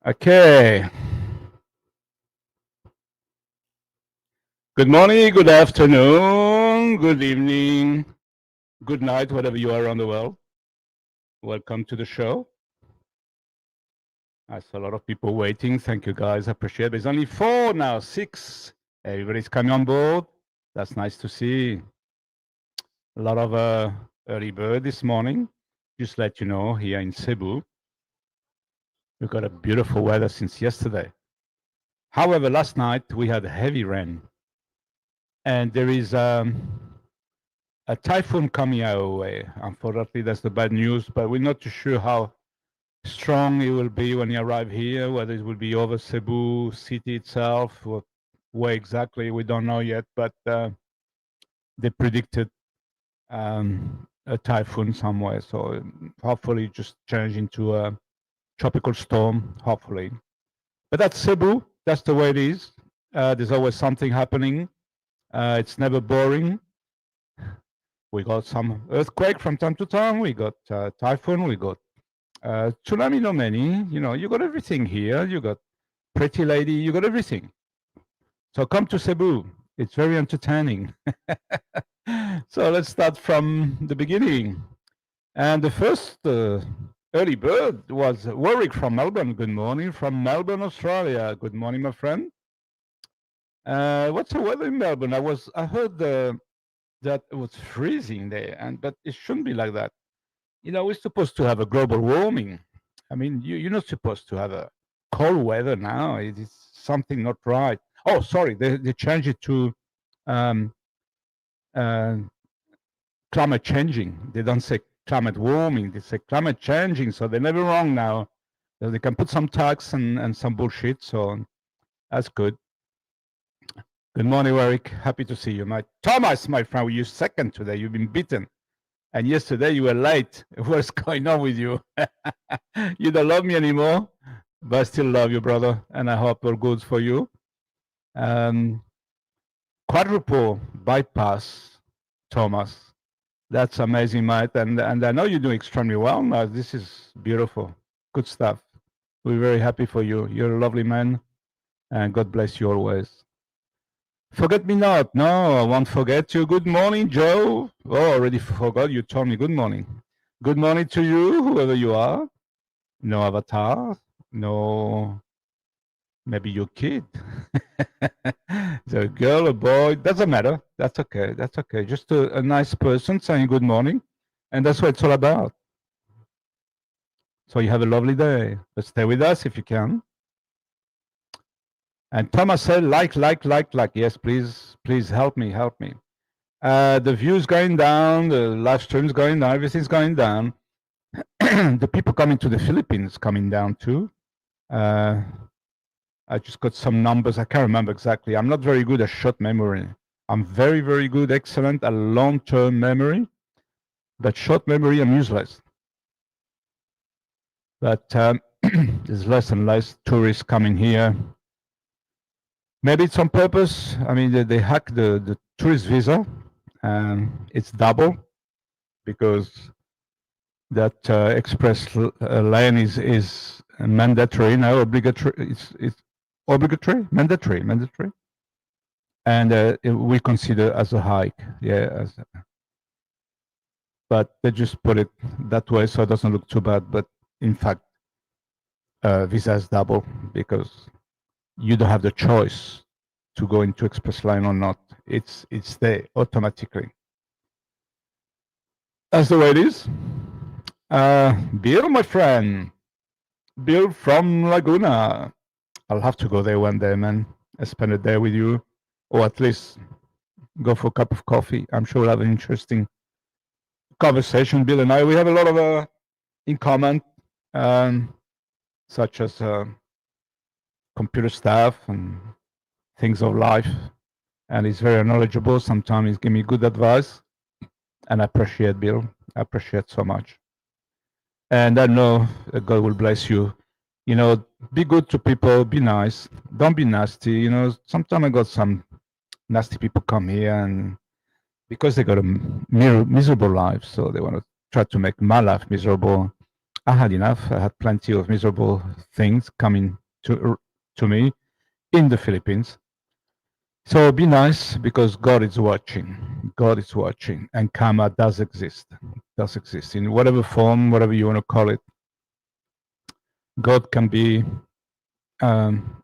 Okay. Good morning, good afternoon, good evening, good night, whatever you are around the world. Welcome to the show. I saw a lot of people waiting. Thank you, guys. I appreciate it. There's only 4 now, 6. Everybody's coming on board. That's nice to see. A lot of early bird this morning. Just let you know, here in Cebu, we've got a beautiful weather since yesterday. However, last night we had heavy rain. And there is a typhoon coming our way. Unfortunately, that's the bad news, but we're not too sure how strong it will be when you arrive here, whether it will be over Cebu city itself, or where exactly, we don't know yet, but they predicted a typhoon somewhere. So hopefully just change into a tropical storm, hopefully. But that's Cebu. That's the way it is. There's always something happening. It's never boring. We got some earthquake from time to time. We got typhoon. We got tsunami, no many. You know, you got everything here. You got pretty lady. You got everything. So come to Cebu. It's very entertaining. So let's start from the beginning. And the first early bird was Warwick from Melbourne. Good morning from Melbourne, Australia. Good morning, my friend. What's the weather in Melbourne? I heard that it was freezing there, but it shouldn't be like that. You know, we're supposed to have a global warming. I mean, you're not supposed to have a cold weather now. It is something not right. Oh, sorry, they changed it to climate changing. They don't say climate warming. They say climate changing. So they're never wrong now. So they can put some tax and some bullshit. So that's good. Good morning, Eric. Happy to see you, mate. Thomas, my friend, you're second today. You've been beaten. And yesterday you were late. What's going on with you? You don't love me anymore, but I still love you, brother. And I hope all good for you. Quadruple bypass, Thomas. That's amazing, mate. And I know you're doing extremely well now. This is beautiful. Good stuff. We're very happy for you. You're a lovely man. And God bless you always. Forget me not. No, I won't forget you. Good morning, Joe. Oh, already forgot. You told me good morning. Good morning to you, whoever you are. No avatar. No, maybe your kid. The girl, a boy. Doesn't matter. That's okay. That's okay. Just a nice person saying good morning. And that's what it's all about. So you have a lovely day. But stay with us if you can. And Thomas said, like. Yes, please help me. The view's going down, the live stream's going down, everything's going down. The people coming to the Philippines coming down too. I just got some numbers. I can't remember exactly. I'm not very good at short memory. I'm very, very good, excellent at long-term memory. But short memory, I'm useless. But there's less and less tourists coming here. Maybe it's on purpose. I mean, they hack the tourist visa, and it's double because that express lane is mandatory now, obligatory. It's obligatory, mandatory, and we consider as a hike. Yeah, but they just put it that way so it doesn't look too bad. But in fact, visa is double because you don't have the choice to go into express line or not. It's there automatically. That's the way it is. Bill, my friend. Bill from Laguna. I'll have to go there one day, man. I spend a day with you, or at least go for a cup of coffee. I'm sure we'll have an interesting conversation. Bill and I, we have a lot of in common, such as computer stuff and things of life. And he's very knowledgeable. Sometimes he's giving me good advice. And I appreciate Bill. I appreciate so much. And I know God will bless you. You know, be good to people, be nice. Don't be nasty. You know, sometimes I got some nasty people come here and because they got a miserable life, so they want to try to make my life miserable. I had enough. I had plenty of miserable things coming to me in the Philippines. So be nice because God is watching. God is watching, and karma does exist. Does exist in whatever form, whatever you want to call it. God can be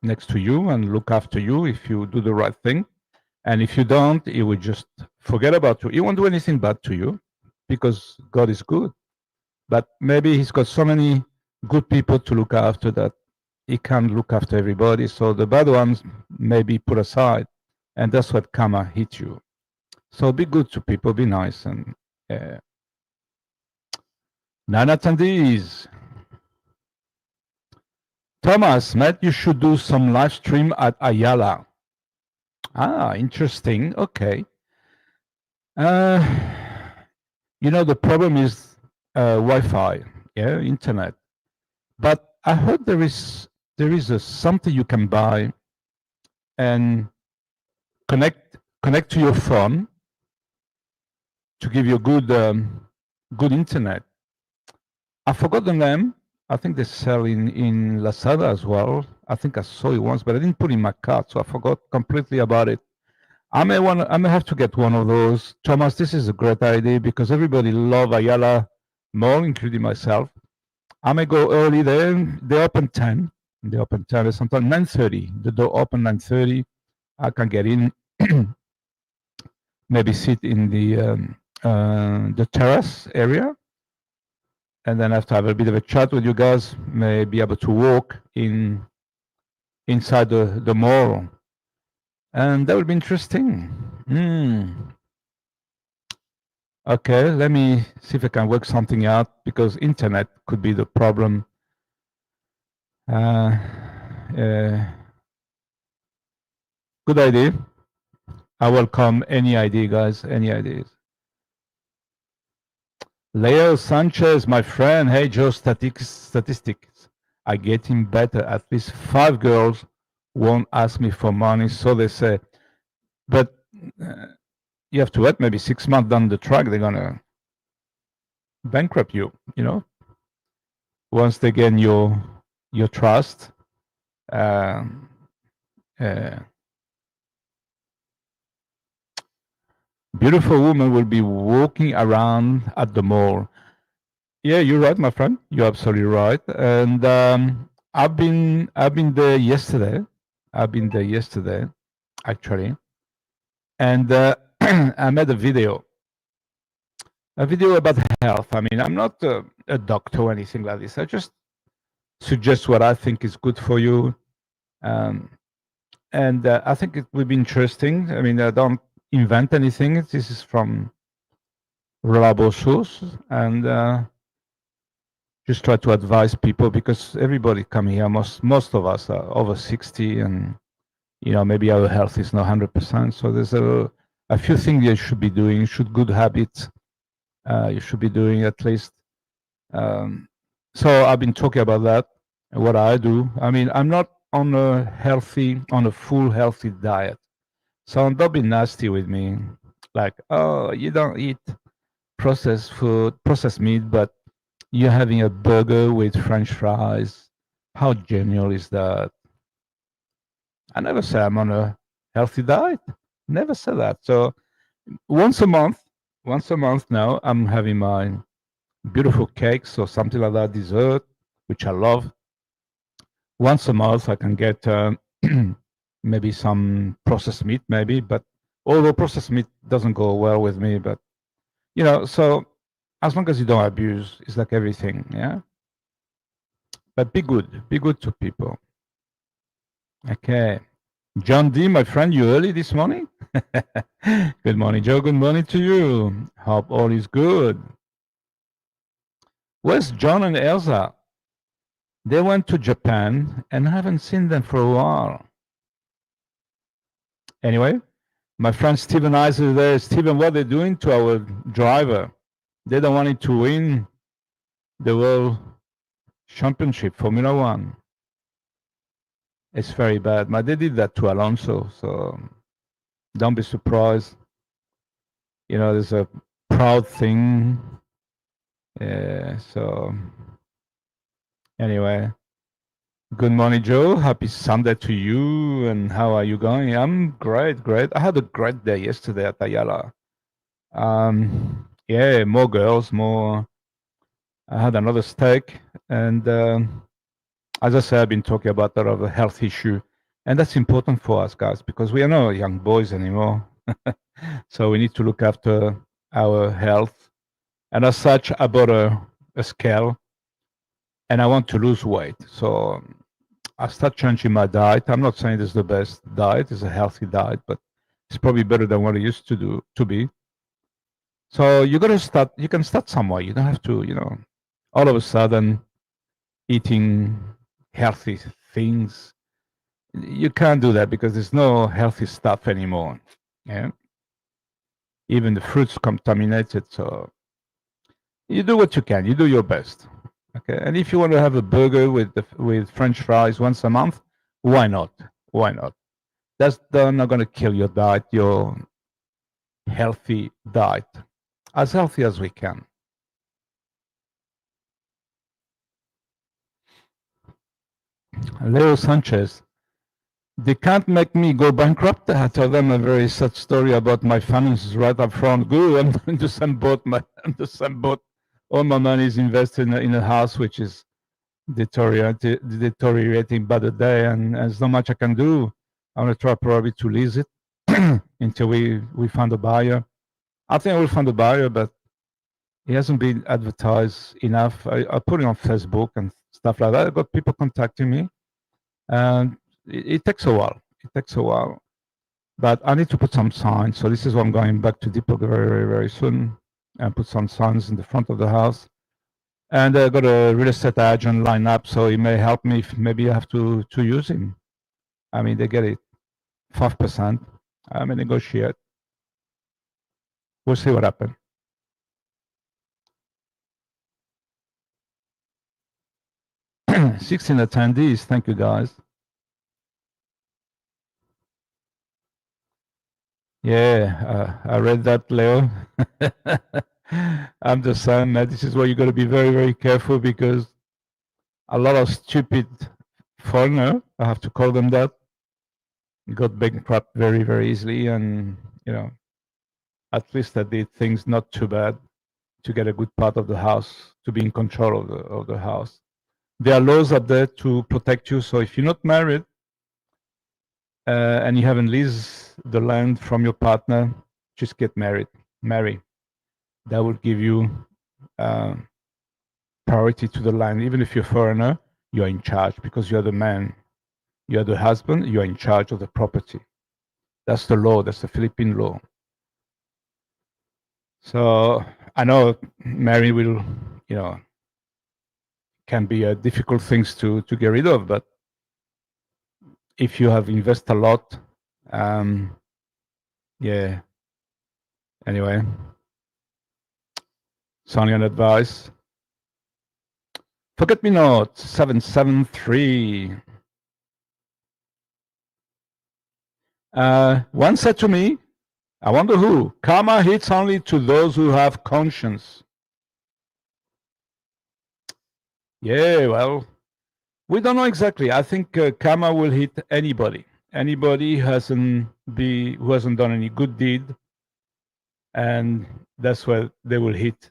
next to you and look after you if you do the right thing. And if you don't, He will just forget about you. He won't do anything bad to you because God is good. But maybe He's got so many good people to look after that He can't look after everybody. So the bad ones may be put aside. And that's what karma hit you. So be good to people, be nice. And non-attendees. Thomas, Matt, you should do some live stream at Ayala. Ah, interesting. Okay. You know, the problem is Wi-Fi, yeah, internet. But I heard there is something you can buy and connect to your phone to give you good good internet. I forgot the name. I think they sell in Lazada as well. I think I saw it once, but I didn't put it in my cart, so I forgot completely about it. I may have to get one of those. Thomas, this is a great idea because everybody love Ayala Mall, including myself. I may go early there. They open 10. They open 10 or sometimes 9:30. The door open 9:30. I can get in, maybe sit in the terrace area, and then after have a bit of a chat with you guys, may be able to walk inside the mall, and that would be interesting. Okay, let me see if I can work something out because internet could be the problem. Good idea. I welcome any idea, guys. Any ideas? Leo Sanchez, my friend. Hey, Joe, statistics are getting better. At least 5 girls won't ask me for money, so they say. But you have to wait maybe 6 months down the track. They're gonna bankrupt you. You know, once they gain your trust. Beautiful woman will be walking around at the mall. Yeah, you're right, my friend. You're absolutely right. And I've been there yesterday. Actually, and I made a video about health. I mean, I'm not a doctor or anything like this. I just suggest what I think is good for you, and I think it will be interesting. I mean, I don't invent anything. This is from reliable source, and just try to advise people because everybody coming here, most of us are over 60, and you know maybe our health is not 100%. So there's a few things you should be doing. You should good habits. You should be doing at least. So I've been talking about that. What I do. I mean, I'm not on a full healthy diet. So don't be nasty with me. Like, oh, you don't eat processed food, processed meat, but you're having a burger with French fries. How genial is that? I never say I'm on a healthy diet. Never say that. So once a month now, I'm having my beautiful cakes or something like that, dessert, which I love. Once a month, I can get maybe some processed meat, maybe, but although processed meat doesn't go well with me, but you know, so as long as you don't abuse, it's like everything, yeah. But be good to people. Okay, John D, my friend, you early this morning? Good morning, Joe. Good morning to you. Hope all is good. Where's John and Elsa? They went to Japan and I haven't seen them for a while. Anyway, my friend Stephen Ice is there. Stephen, what are they doing to our driver? They don't want it to win the World Championship, Formula One. It's very bad. But they did that to Alonso, so don't be surprised. You know, there's a proud thing. So Anyway, good morning, Joe. Happy Sunday to you. And how are you going? I'm great, great. I had a great day yesterday at Ayala. Yeah, more girls, more. I had another steak, and as I said, I've been talking about a lot of a health issue, and that's important for us guys because we are not young boys anymore. So we need to look after our health. And as such, I bought a scale, and I want to lose weight. So I start changing my diet. I'm not saying it's the best diet; it's a healthy diet, but it's probably better than what it used to be. So you got to start. You can start somewhere. You don't have to, all of a sudden eating healthy things. You can't do that because there's no healthy stuff anymore. Yeah, even the fruits contaminated. So you do what you can. You do your best. Okay, and if you want to have a burger with French fries once a month, why not? Why not? That's not going to kill your diet, your healthy diet, as healthy as we can. Leo Sanchez, they can't make me go bankrupt. I tell them a very sad story about my finances right up front. Good, I'm in the same boat. I'm the same boat. All my money is invested in a house which is deteriorating by the day, and there's not much I can do. I'm gonna try probably to lease it until we find a buyer. I think I will find a buyer, but it hasn't been advertised enough. I put it on Facebook and stuff like that. I got people contacting me, and it takes a while. It takes a while, but I need to put some signs. So this is why I'm going back to Depot very, very, very soon, and put some signs in the front of the house. And I got a real estate agent lined up, so he may help me if maybe I have to use him. I mean, they get it 5%. I may negotiate. We'll see what happens. 16 attendees. Thank you, guys. Yeah, I read that, Leo. I'm the same. This is where you got to be very, very careful because a lot of stupid foreigner, I have to call them that, got bankrupt very, very easily. And, at least I did things not too bad to get a good part of the house, to be in control of the house. There are laws up there to protect you. So if you're not married and you haven't leased the land from your partner, just get married. Marry. That will give you priority to the land. Even if you're a foreigner, you're in charge because you're the man. You're the husband. You're in charge of the property. That's the law. That's the Philippine law. So I know marriage will, can be a difficult things to get rid of, but if you have invested a lot, yeah. Anyway, it's only an advice. Forget me not 773. One said to me, I wonder who, karma hits only to those who have conscience. Yeah, well, we don't know exactly. I think karma will hit anybody. Anybody who hasn't done any good deed, and that's where they will hit.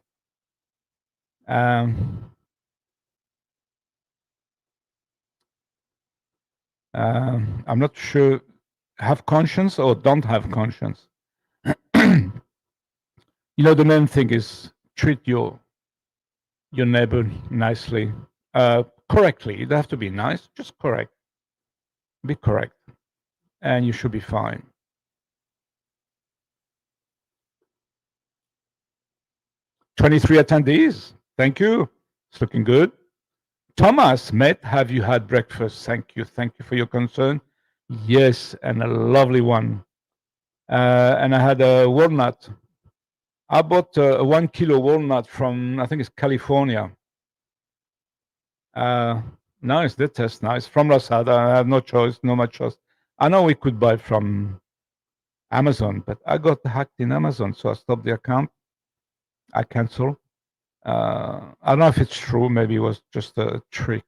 I'm not sure, have conscience or don't have conscience. The main thing is treat your neighbor nicely, correctly. You don't have to be nice, just correct. Be correct, and you should be fine. 23 attendees. Thank you. It's looking good. Thomas, Matt, have you had breakfast? Thank you. Thank you for your concern. Yes, and a lovely one. And I had a walnut. I bought a 1 kilo walnut from, I think it's California. Nice, that tastes nice. From Lazada, I have no choice, no much choice. I know we could buy from Amazon, but I got hacked in Amazon, so I stopped the account. I cancel. I don't know if it's true. Maybe it was just a trick.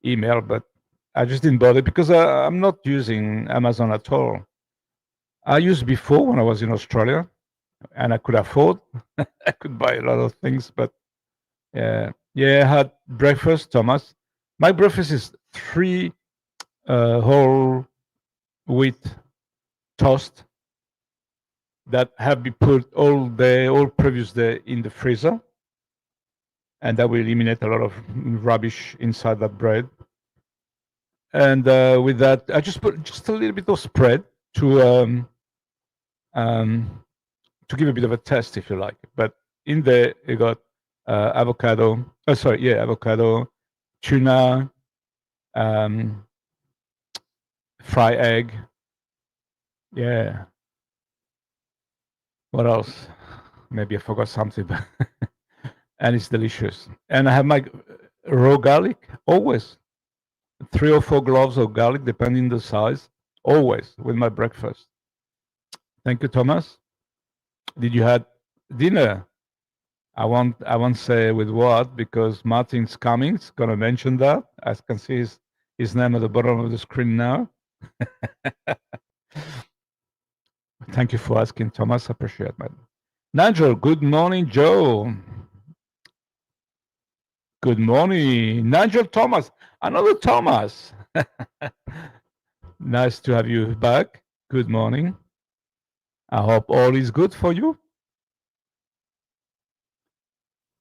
email, but I just didn't bother because I'm not using Amazon at all. I used before when I was in Australia, and I could afford. I could buy a lot of things, but yeah, I had breakfast, Thomas. My breakfast is 3 whole wheat toast that have been put all previous day in the freezer, and that will eliminate a lot of rubbish inside that bread. And with that, I just put just a little bit of spread to give a bit of a test, if you like. But in there, you got avocado. Oh, sorry, yeah, avocado, tuna, fry egg. Yeah. What else? Maybe I forgot something, but and it's delicious. And I have my raw garlic always, 3 or 4 cloves of garlic, depending the size, always with my breakfast. Thank you, Thomas. Did you have dinner? I won't say with what because Martin's coming. He's gonna mention that. I can see his name at the bottom of the screen now. Thank you for asking, Thomas. I appreciate it, man. Nigel, good morning, Joe. Good morning, Nigel Thomas. Another Thomas. Nice to have you back. Good morning. I hope all is good for you.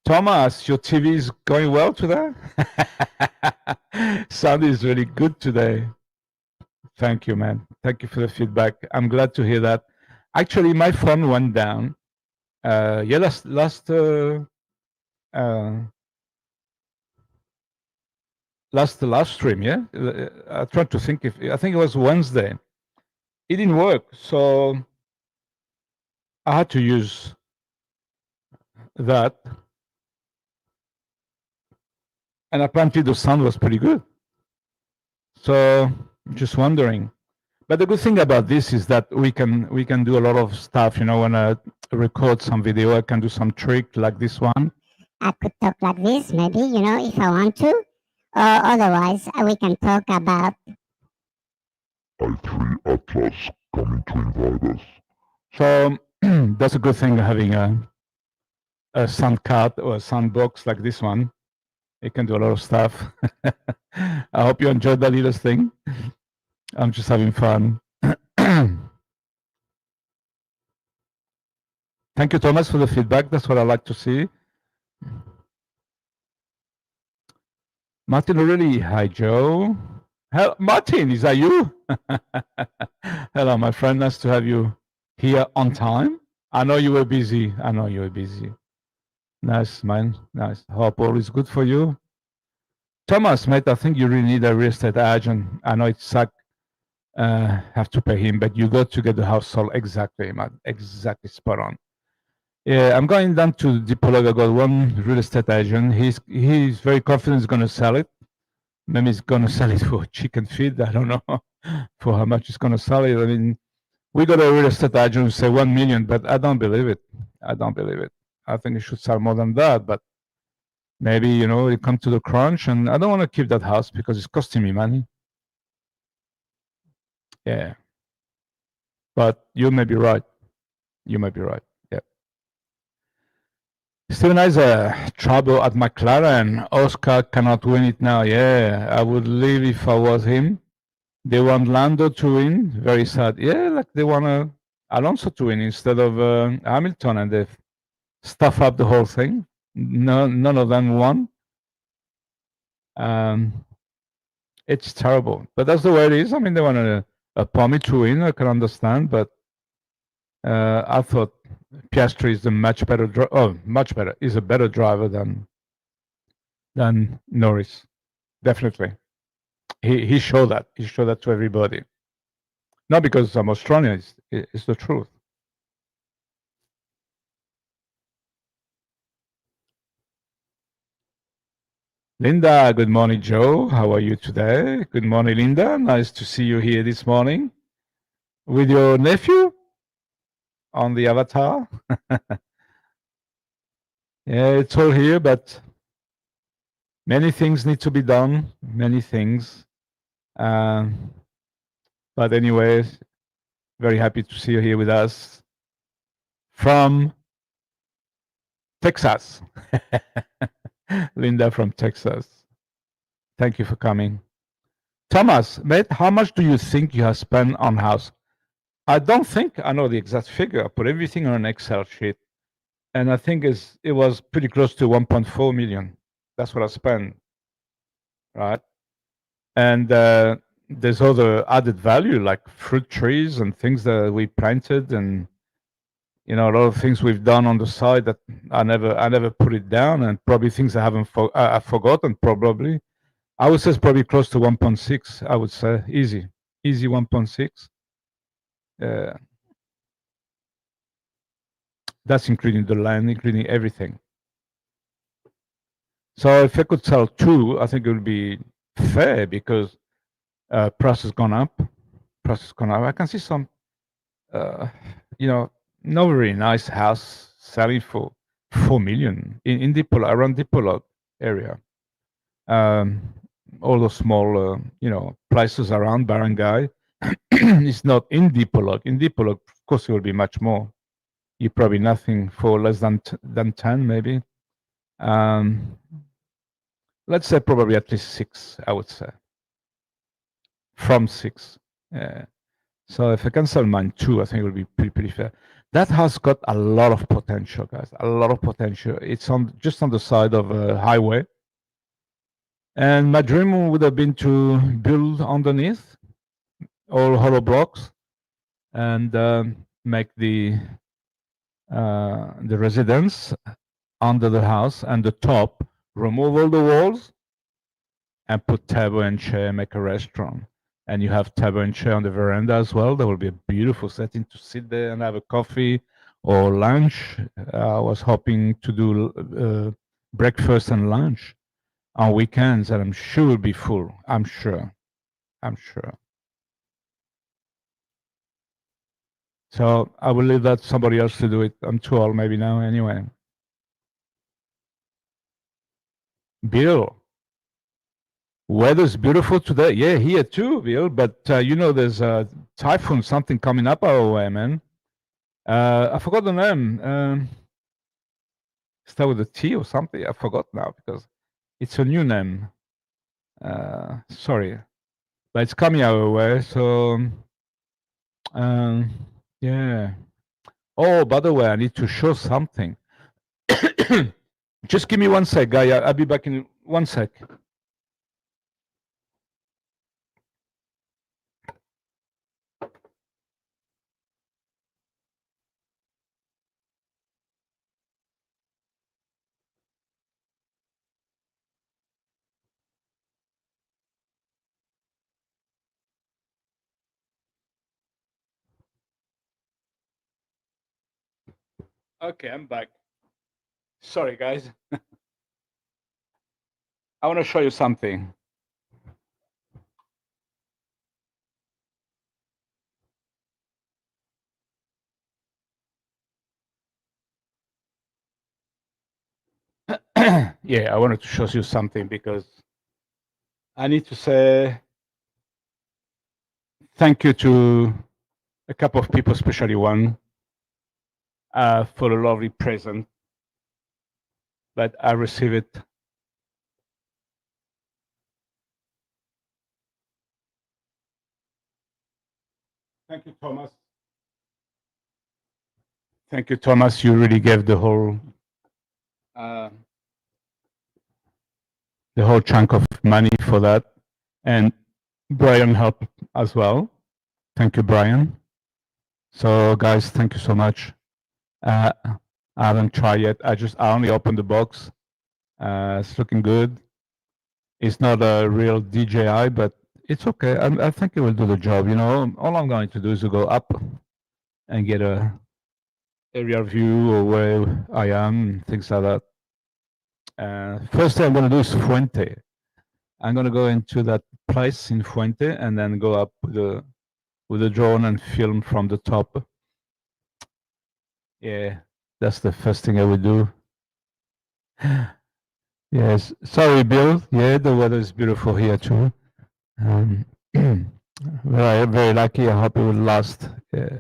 Thomas, your TV is going well today? Sound is really good today. Thank you, man. Thank you for the feedback. I'm glad to hear that. Actually, my phone went down. Last stream, yeah. I tried to think I think it was Wednesday. It didn't work, so I had to use that, and apparently the sound was pretty good. So just wondering. But the good thing about this is that we can do a lot of stuff. You know, when I record some video, I can do some trick like this one. I could talk like this, maybe, you know, if I want to. Or otherwise, we can talk about I3 Atlas coming to invite us. So that's a good thing having a sound card or a sound box like this one. It can do a lot of stuff. I hope you enjoyed that little thing. I'm just having fun. Thank you, Thomas, for the feedback. That's what I like to see. Martin O'Reilly, hi, Joe. Martin, is that you? Hello, my friend. Nice to have you here on time. I know you were busy. Nice, man. Nice. Hope all is good for you. Thomas, mate, I think you really need a real estate agent. I know it sucks. Have to pay him, but you got to get the house sold exactly, man. Exactly spot on. Yeah, I'm going down to Dipolog. I got one real estate agent. He's very confident he's going to sell it. Maybe he's going to sell it for chicken feed. I don't know for how much he's going to sell it. I mean, we got a real estate agent who say 1 million, but I don't believe it. I think it should sell more than that, but maybe, you know, it come to the crunch, and I don't want to keep that house because it's costing me money. Yeah. But you may be right. Yeah. Steven Isa, trouble at McLaren. Oscar cannot win it now. Yeah, I would leave if I was him. They want Lando to win. Very sad. Yeah, like they want Alonso to win instead of Hamilton, and they've stuffed up the whole thing. None of them won. It's terrible, but that's the way it is. I mean, they want a Pommy to win. I can understand, but I thought Piastri is a much better. Is a better driver than Norris. Definitely, he showed that. He showed that to everybody. Not because I'm Australian. It's the truth. Linda, good morning, Joe. How are you today? Good morning, Linda. Nice to see you here this morning with your nephew on the avatar. Yeah, it's all here, but Many things need to be done, many things. But anyways, very happy to see you here with us from Texas. Linda from Texas. Thank you for coming. Thomas, mate, how much do you think you have spent on house? I don't think I know the exact figure. I put everything on an Excel sheet, and I think it was pretty close to 1.4 million. That's what I spent, right? And there's other added value like fruit trees and things that we planted, and a lot of things we've done on the side that I never put it down, and probably things I haven't I've forgotten. Probably, I would say it's probably close to 1.6. I would say easy 1.6. That's including the land, including everything. So if I could sell two, I think it would be fair because price has gone up. I can see some, not very nice house selling for 4 million in Dipolog, around Dipolog area. All those small, places around Barangay. It's not in Dipolog. In Dipolog, of course, it will be much more. You probably nothing for less than 10, maybe. Let's say probably at least 6, I would say. From 6. So if I can sell mine 2, I think it will be pretty fair. That house got a lot of potential, guys. A lot of potential. It's just on the side of a highway. And my dream would have been to build underneath all hollow blocks and make the residence under the house, and the top, remove all the walls and put table and chair, make a restaurant. And you have table and chair on the veranda as well. That will be a beautiful setting to sit there and have a coffee or lunch. I was hoping to do breakfast and lunch on weekends, and I'm sure it'll be full. I'm sure. So I will leave that to somebody else to do it. I'm too old maybe now anyway. Bill, weather's beautiful today. Yeah, here too, Bill. But there's a typhoon, something coming up our way, man. I forgot the name. Start with a T or something. I forgot now because it's a new name. Sorry, but it's coming our way. So, yeah. Oh, by the way, I need to show something. Just give me 1 sec, guy. I'll be back in 1 sec. Okay, I'm back. Sorry, guys. I want to show you something. Yeah, I wanted to show you something because I need to say thank you to a couple of people, especially one, for the lovely present that I received it. Thank you, Thomas. Thank you, Thomas. You really gave the whole chunk of money for that, and Brian helped as well. Thank you, Brian. So, guys, thank you so much. I haven't tried yet. I only opened the box. It's looking good. It's not a real DJI, but it's okay. I think it will do the job. All I'm going to do is to go up and get a area view of where I am, things like that. First thing I'm going to do is Fuente. I'm going to go into that place in Fuente and then go up with the drone and film from the top. Yeah, that's the first thing I would do. Yes. Sorry, Bill. Yeah, the weather is beautiful here too. Very, very lucky. I hope it will last. Yeah.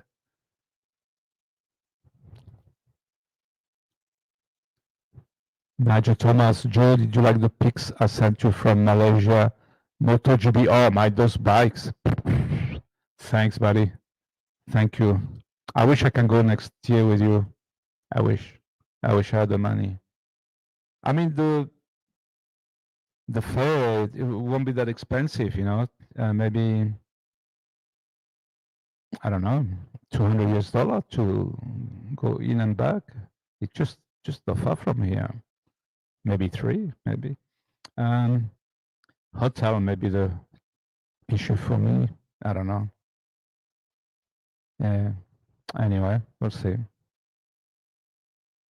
Nigel Thomas, Joe, did you like the pics I sent you from Malaysia? MotoGP. Oh, my, those bikes. Thanks, buddy. Thank you. I wish I can go next year with you. I wish. I wish I had the money. I mean, the fare, it won't be that expensive, you know. Maybe, I don't know, $200 to go in and back. It's just not far from here. Maybe three, maybe. Hotel may be the issue for me. I don't know. Yeah. Anyway, we'll see.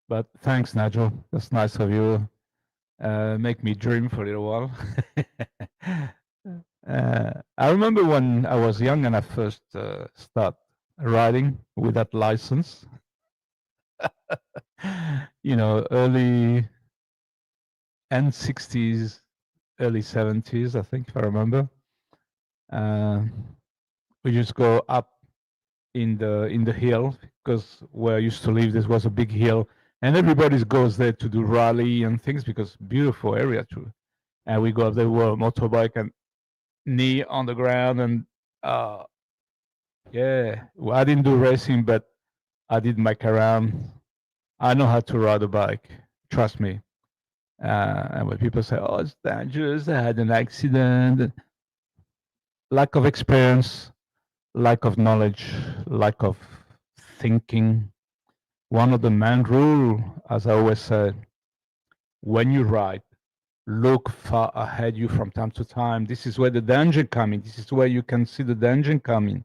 But thanks, Nigel. That's nice of you. Make me dream for a little while. I remember when I was young and I first started riding with that license. You know, early end 60s, early 70s, I think, if I remember. We just go up in the hill, because where I used to live, this was a big hill, and everybody goes there to do rally and things, because beautiful area too. And we go up there with a motorbike and knee on the ground, and yeah, well, I didn't do racing, but I did make around. I know how to ride a bike, trust me. And when people say, "Oh, it's dangerous," I had an accident, lack of experience, lack of knowledge, lack of thinking. One of the main rule, as I always said, when you ride, look far ahead you from time to time. This is where the danger coming. This is where you can see the danger coming.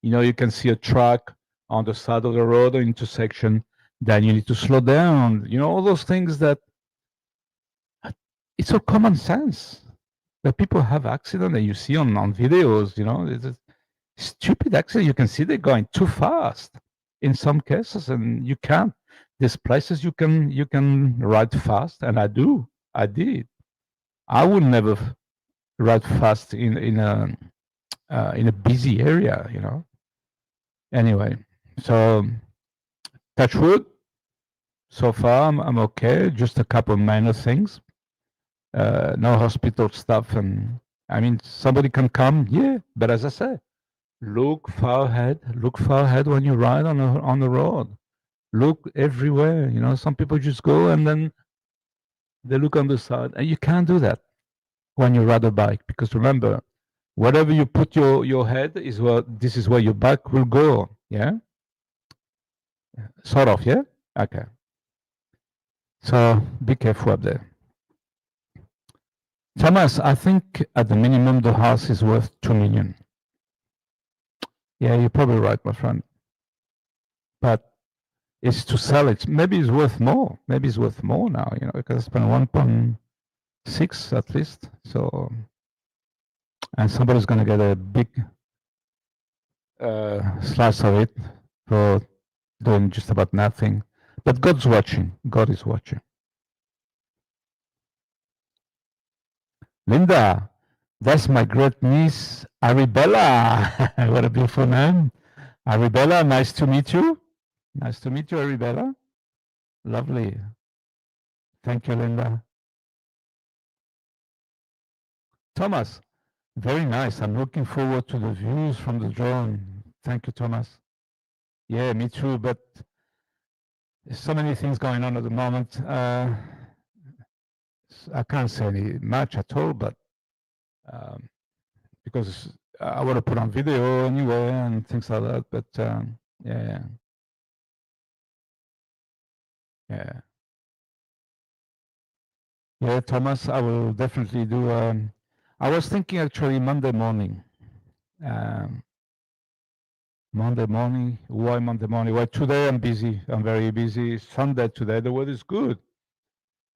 You know, you can see a truck on the side of the road or intersection, then you need to slow down. You know, all those things that it's all common sense. That people have accident that you see on videos, you know, it's a stupid accident. You can see they're going too fast in some cases, and you can't. There's places you can ride fast, and I did. I would never ride fast in a busy area, you know. Anyway, so touch wood. So far, I'm okay. Just a couple minor things. No hospital stuff, and I mean, somebody can come, yeah. But as I said, look far ahead. Look far ahead when you ride on the road. Look everywhere. You know, some people just go and then they look on the side, and you can't do that when you ride a bike, because remember, whatever you put your head is this is where your bike will go. Yeah, sort of. Yeah. Okay. So be careful up there. Thomas, I think at the minimum the house is worth 2 million. Yeah, you're probably right, my friend. But it's to sell it. Maybe it's worth more. Maybe it's worth more now, you know, because I spent 1.6 at least. So, and somebody's going to get a big slice of it for doing just about nothing. But God's watching. God is watching. Linda, that's my great niece, Arabella. What a beautiful name. Arabella, nice to meet you. Nice to meet you, Arabella. Lovely. Thank you, Linda. Thomas, very nice. I'm looking forward to the views from the drone. Thank you, Thomas. Yeah, me too. But there's so many things going on at the moment. I can't say any much at all, but because I want to put on video anyway and things like that. But yeah, yeah, yeah, Thomas, I will definitely do. I was thinking actually Monday morning. Monday morning. Why Monday morning? Well, today I'm busy. I'm very busy. Sunday today, the weather is good.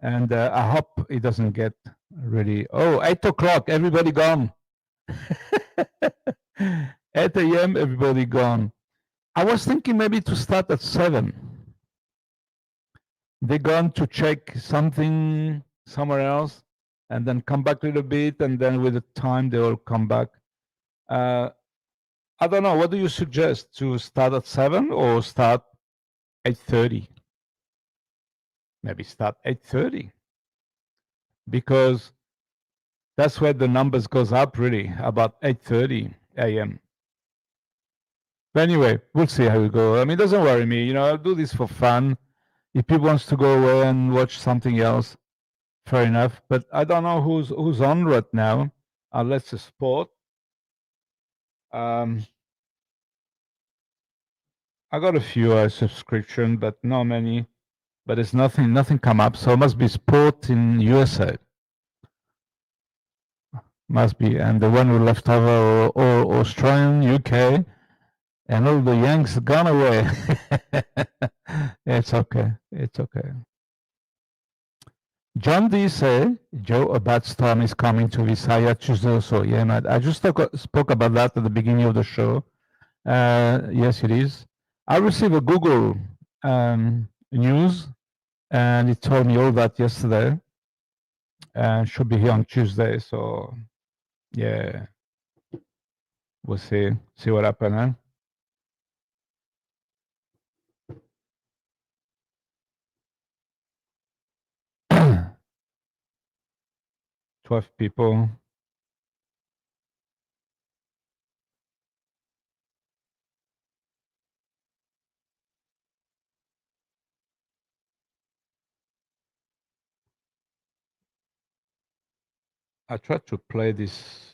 And I hope it doesn't get really. Oh, 8 o'clock, everybody gone. 8 a.m., everybody gone. I was thinking maybe to start at 7. They gone to check something somewhere else, and then come back a little bit, and then with the time they will come back. I don't know. What do you suggest? To start at 7 or start 8:30? Maybe start 8:30, because that's where the numbers goes up really, about 8:30 a.m. But anyway, we'll see how we go. I mean, it doesn't worry me. You know, I'll do this for fun. If people wants to go away and watch something else, fair enough. But I don't know who's on right now, unless it's sport. I got a few subscription, but not many. But it's nothing come up. So it must be sport in USA. Must be. And the one who left over, or Australian, UK, and all the Yanks gone away. It's okay. It's okay. John D say, Joe, a bad storm is coming to Visayas Tuesday. So yeah, man, I just spoke about that at the beginning of the show. Yes, it is. I received a Google news, and it told me all that yesterday, and should be here on Tuesday. So yeah, we'll see what happens. 12 people. I tried to play this.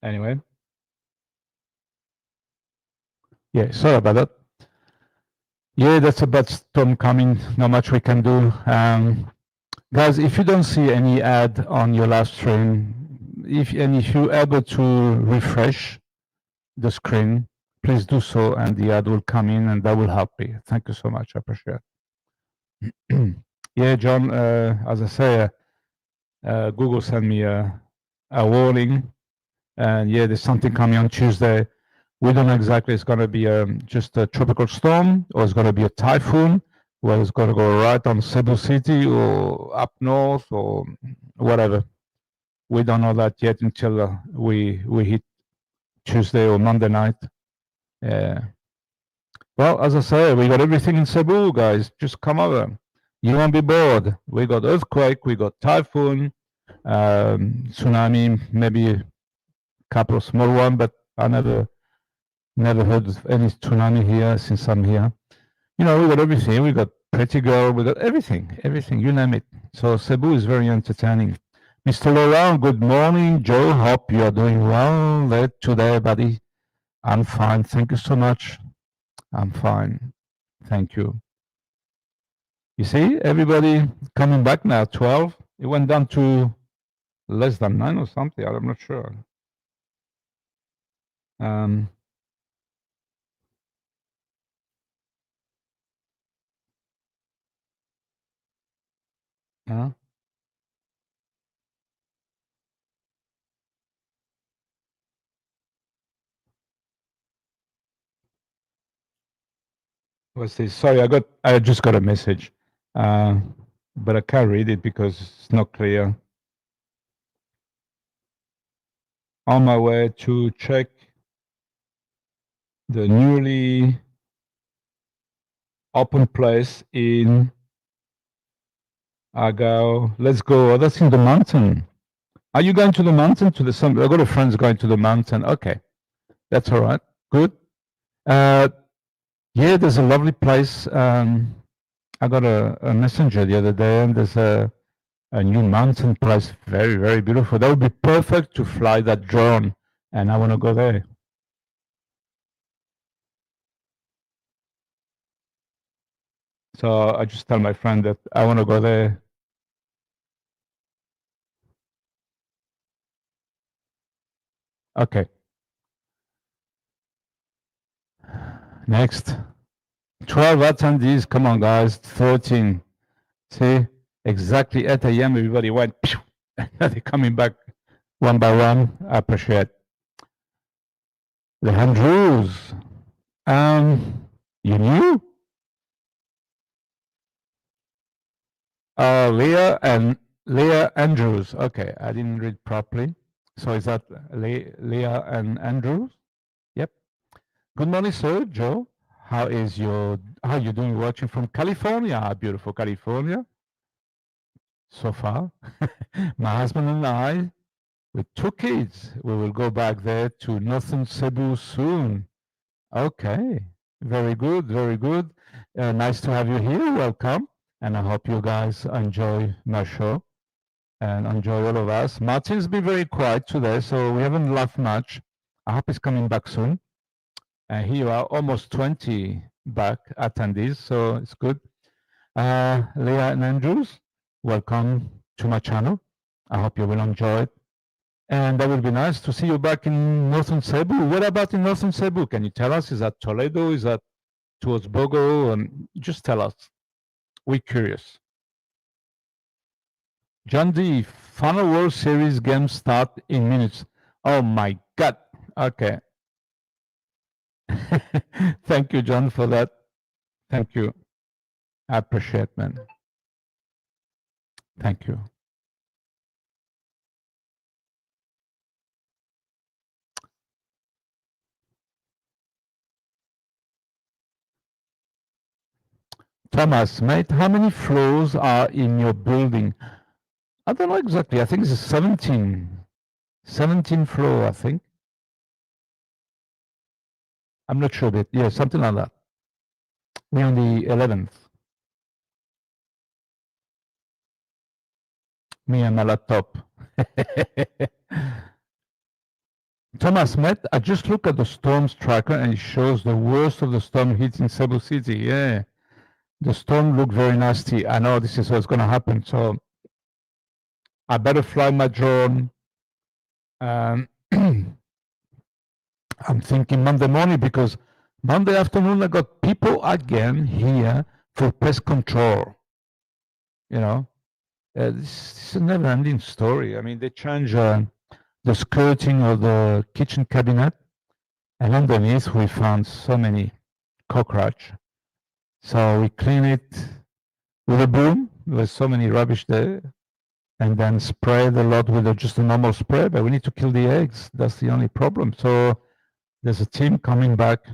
Anyway. Yeah, sorry about that. Yeah, that's a bad storm coming. Not much we can do. Guys, if you don't see any ad on your live stream, if you're able to refresh the screen, please do so, and the ad will come in, and that will help me. Thank you so much. I appreciate it. Yeah, John, as I say, Google sent me a warning, and yeah, there's something coming on Tuesday. We don't know exactly. It's going to be just a tropical storm, or it's going to be a typhoon, where it's going to go right on Cebu City or up north or whatever. We don't know that yet until we hit Tuesday or Monday night. Well, as I say, we got everything in Cebu, guys. Just come over. You won't be bored. We got earthquake, we got typhoon, tsunami, maybe a couple of small ones, but I never heard of any tsunami here since I'm here. You know, we got everything. We got Pretty Girl. We got everything, you name it. So Cebu is very entertaining. Mr. Laurent, good morning. Joe, hope you are doing well there today, buddy. I'm fine. Thank you so much. I'm fine. Thank you. You see, everybody coming back now, 12. It went down to less than 9 or something. I'm not sure. What's this? Sorry, I just got a message, but I can't read it because it's not clear. On my way to check the newly open place in Agao. Let's go. Oh, that's in the mountain. Are you going to the mountain? To the sun? I got a friend going to the mountain. Okay, that's all right. Good. Yeah, there's a lovely place. I got a messenger the other day, and there's a new mountain place, very, very beautiful. That would be perfect to fly that drone, and I want to go there. So I just tell my friend that I want to go there. Okay. Next. 12 attendees. Come on, guys. 13. See? Exactly 8 a.m. Everybody went. They're coming back one by one. I appreciate the hand rules. You knew? Leah Andrews. Okay, I didn't read properly. So is that Leah and Andrews? Yep. Good morning, sir. Joe. How you doing watching from California? Beautiful California. So far. My husband and I, with 2 kids, we will go back there to Northern Cebu soon. Okay. Very good, very good. Nice to have you here. Welcome. And I hope you guys enjoy my show and enjoy all of us. Martin's been very quiet today, so we haven't laughed much. I hope he's coming back soon. And here you are, almost 20 back attendees, so it's good. Leah and Andrews, welcome to my channel. I hope you will enjoy it. And that would be nice to see you back in Northern Cebu. What about in Northern Cebu? Can you tell us? Is that Toledo? Is that towards Bogo? And just tell us. We're curious. John D, Final World Series game start in minutes. Oh my God. Okay. Thank you, John, for that. Thank you. I appreciate it, man. Thank you. Thomas, mate, how many floors are in your building? I don't know exactly. I think it's 17. 17 floor, I think. I'm not sure, but yeah, something like that. We're on the 11th. Me and my laptop. Thomas, mate, I just look at the storms tracker and it shows the worst of the storm hitting Cebu City. Yeah. The storm looked very nasty. I know this is what's going to happen. So I better fly my drone. I'm thinking Monday morning because Monday afternoon I got people again here for pest control. You know, this is a never-ending story. I mean, they change the skirting of the kitchen cabinet, and underneath we found so many cockroach. So we clean it with a broom. There's so many rubbish there, and then spray the lot with just a normal spray. But we need to kill the eggs. That's the only problem. So there's a team coming back,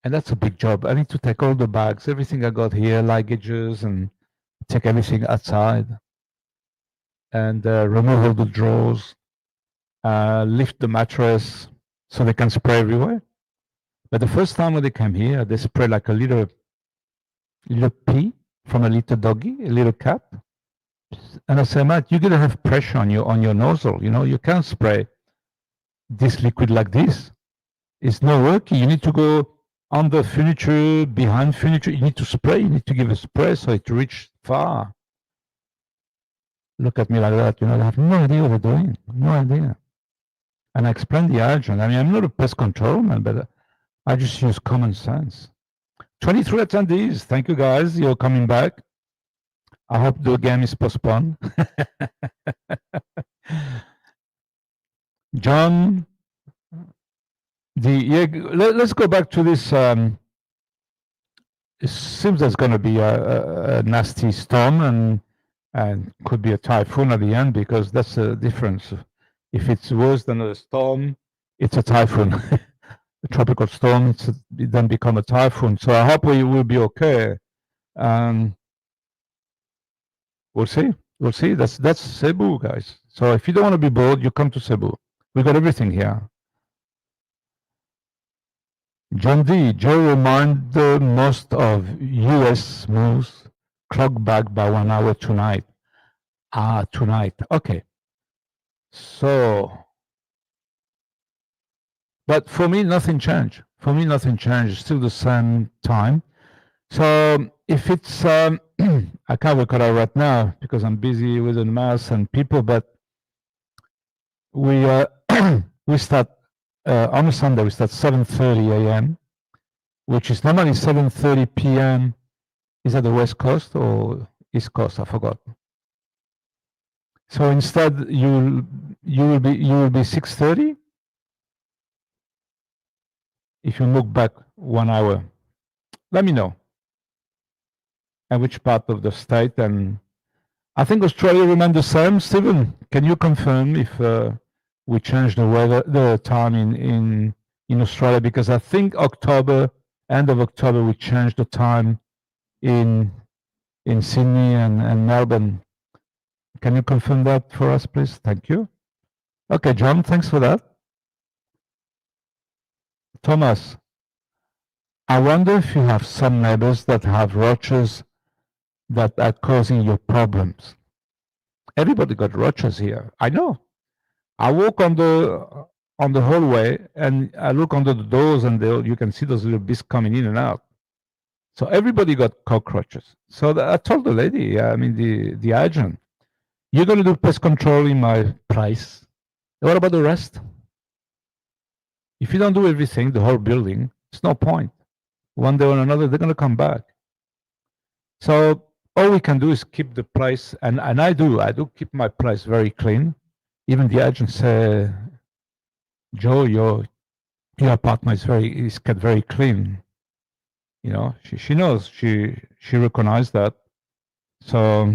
and that's a big job. I need to take all the bags, everything I got here, luggages, and take everything outside, and remove all the drawers, lift the mattress so they can spray everywhere. But the first time when they came here, they sprayed like a little pee from a little doggy, a little cat. And I said, Matt, you're gonna have pressure on your nozzle. You know, you can't spray this liquid like this. It's not working. You need to go under furniture, behind furniture. You need to spray. You need to give a spray so it reaches far. Look at me like that. You know, they have no idea what they're doing. No idea. And I explained the urgent. I mean, I'm not a pest control man, but I just use common sense. 23 attendees. Thank you, guys. You're coming back. I hope the game is postponed. John, let's go back to this. It seems there's going to be a nasty storm and could be a typhoon at the end because that's the difference. If it's worse than a storm, it's a typhoon. A tropical storm, it then become a typhoon. So I hope we will be okay. We'll see. We'll see. That's Cebu, guys. So if you don't want to be bored, you come to Cebu. We got everything here. John D. Joe remind the most of U.S. moves clock back by 1 hour tonight. Tonight. Okay. So, but for me, nothing changed. For me, nothing changed. Still the same time. So if it's, I can't work it out right now because I'm busy with the mouse and people, but we we start on a Sunday. We start 7:30 a.m., which is normally 7:30 p.m. Is that the West Coast or East Coast? I forgot. So instead, you will be 6:30 if you look back 1 hour. let me know. And which part of the state. And I think Australia remained the same. Stephen, can you confirm if we changed the weather, the time in Australia? Because I think October, end of October, we changed the time in Sydney and Melbourne. Can you confirm that for us, please? Thank you. Okay, John, thanks for that. Thomas, I wonder if you have some neighbors that have roaches that are causing you problems. Everybody got roaches here. I know. I walk on the hallway and I look under the doors and you can see those little bees coming in and out. So everybody got cockroaches. So I told the lady, I mean the agent, you're going to do pest control in my place. What about the rest? If you don't do everything, the whole building, it's no point. One day or another, they're going to come back. So all we can do is keep the place, and I do keep my place very clean. Even the agent say, Joe, your apartment is kept very clean. You know, she knows, she recognized that. So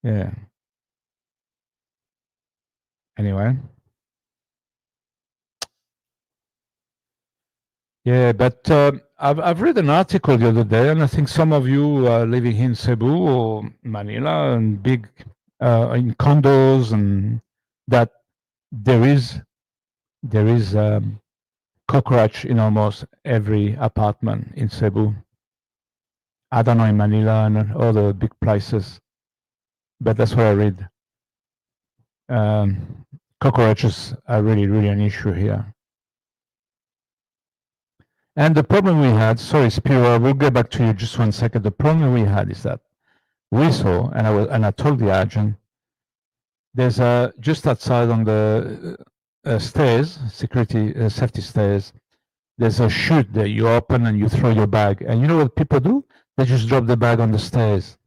yeah. Anyway. Yeah, but I've read an article the other day, and I think some of you are living in Cebu or Manila and big in condos, and that there is cockroach in almost every apartment in Cebu. I don't know in Manila and other big places, but that's what I read. Cockroaches are really an issue here. And the problem we had, sorry, Spiro, we'll get back to you just 1 second. The problem we had is that we saw, and I told the agent, there's just outside on the stairs, security safety stairs, there's a chute that you open and you throw your bag. And you know what people do? They just drop the bag on the stairs.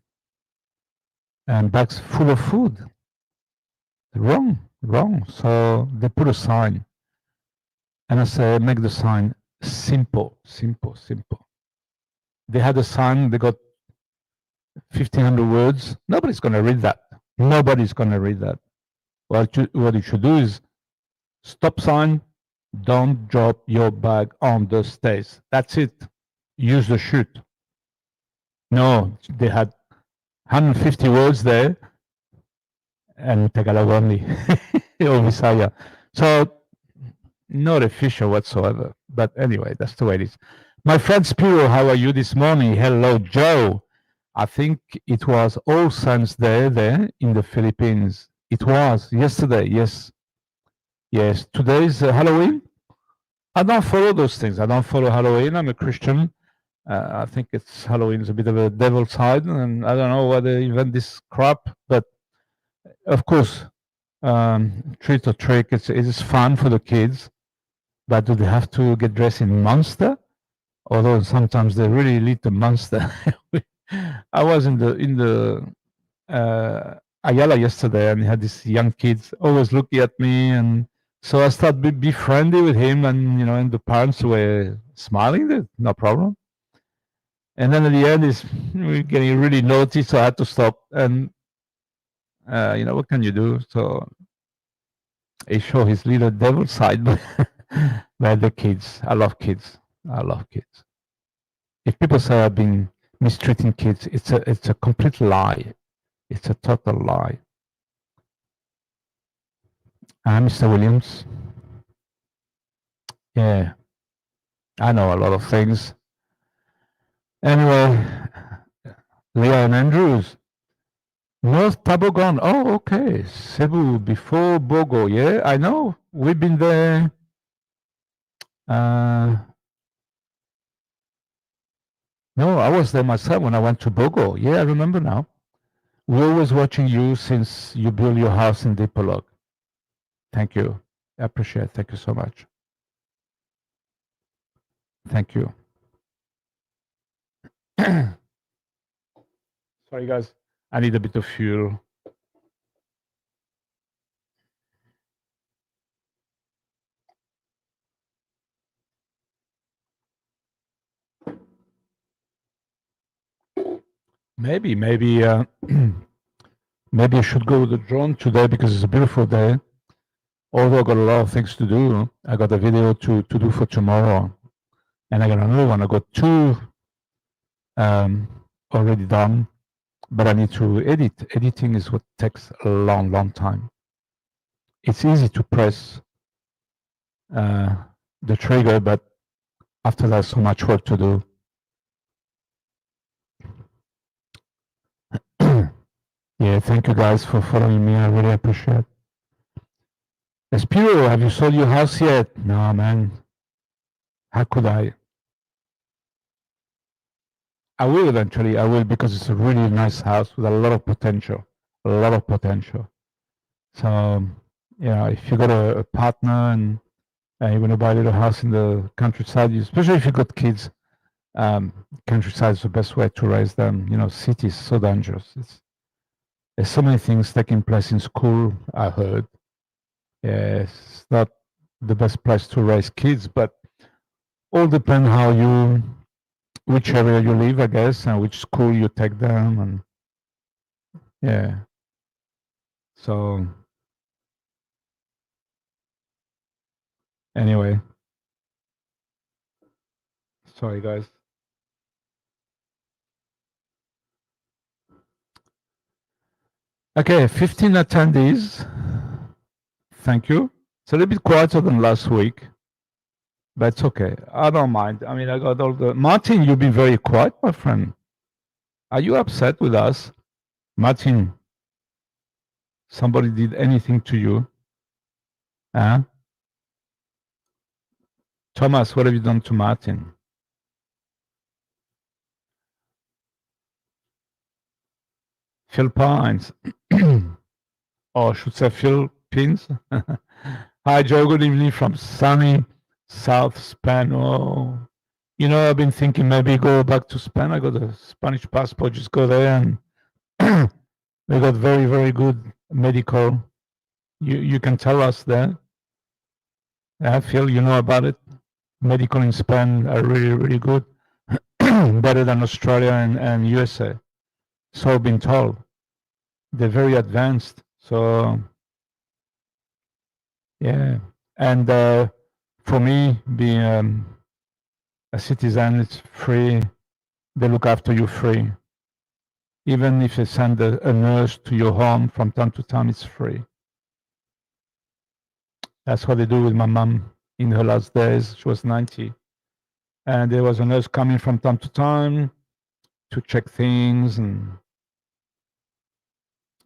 And bags full of food. Wrong. So they put a sign. And I say, make the sign simple. They had a sign, they got 1,500 words. Nobody's going to read that. What you should do is stop sign, don't drop your bag on the stairs. That's it. Use the chute. No, they had 150 words there and Tagalog only, or Visaya. So not official whatsoever. But anyway, that's the way it is. My friend Spiro, how are you this morning? Hello, Joe. I think it was All Saints Day there in the Philippines. It was yesterday, yes. Today is Halloween. I don't follow those things. I don't follow Halloween. I'm a Christian. I think it's Halloween is a bit of a devil side, and I don't know why they invent this crap. But of course, treat or trick, it's fun for the kids. But do they have to get dressed in monster? Although sometimes they really lead to monster. I was in the Ayala yesterday, and he had these young kids always looking at me, and so I started be friendly with him, and and the parents were smiling, no problem. And then at the end, is we're getting really naughty, so I had to stop. And what can you do? So he showed his little devil side, but the kids, I love kids. If people say I've been mistreating kids, it's a complete lie. It's a total lie. Mr. Williams. Yeah, I know a lot of things. Anyway, Leah and Andrews. North Tabogon. Oh, okay. Cebu before Bogo. Yeah, I know. We've been there. No, I was there myself when I went to Bogo. Yeah, I remember now. We're always watching you since you built your house in Dipolog. Thank you. I appreciate it. Thank you so much. Thank you. Sorry, guys. I need a bit of fuel. maybe maybe I should go with the drone today because it's a beautiful day. Although I got a lot of things to do. I got a video to do for tomorrow, and I got another one. I got two already done, but I need to edit. Editing is what takes a long time. It's easy to press the trigger, but after that, so much work to do. Yeah, thank you guys for following me. I really appreciate it. Espiro, have you sold your house yet? No, man. How could I? I will eventually. I will because it's a really nice house with a lot of potential. A lot of potential. So, yeah, if you got a partner and you want to buy a little house in the countryside, especially if you got kids, countryside is the best way to raise them. You know, city is so dangerous. There's so many things taking place in school, I heard. Yeah, it's not the best place to raise kids, but all depends which area you live, I guess, and which school you take them, and yeah. So anyway, sorry guys. Okay, 15 attendees. Thank you. It's a little bit quieter than last week, but it's okay. I don't mind. I mean, I got all the Martin. You've been very quiet, my friend. Are you upset with us, Martin? Somebody did anything to you? Huh? Thomas, what have you done to Martin? Philippines. Or I should say Philippines. Hi, Joe. Good evening from sunny South Spain. Oh, you know, I've been thinking maybe go back to Spain. I got a Spanish passport. Just go there, and they got very good medical. You can tell us there. I feel you know about it. Medical in Spain are really good, better than Australia and USA. So I've been told. They're very advanced. So yeah, and for me, being a citizen, it's free. They look after you free. Even if they send a nurse to your home from time to time, it's free. That's what they do with my mom in her last days. She was 90. And there was a nurse coming from time to time to check things. And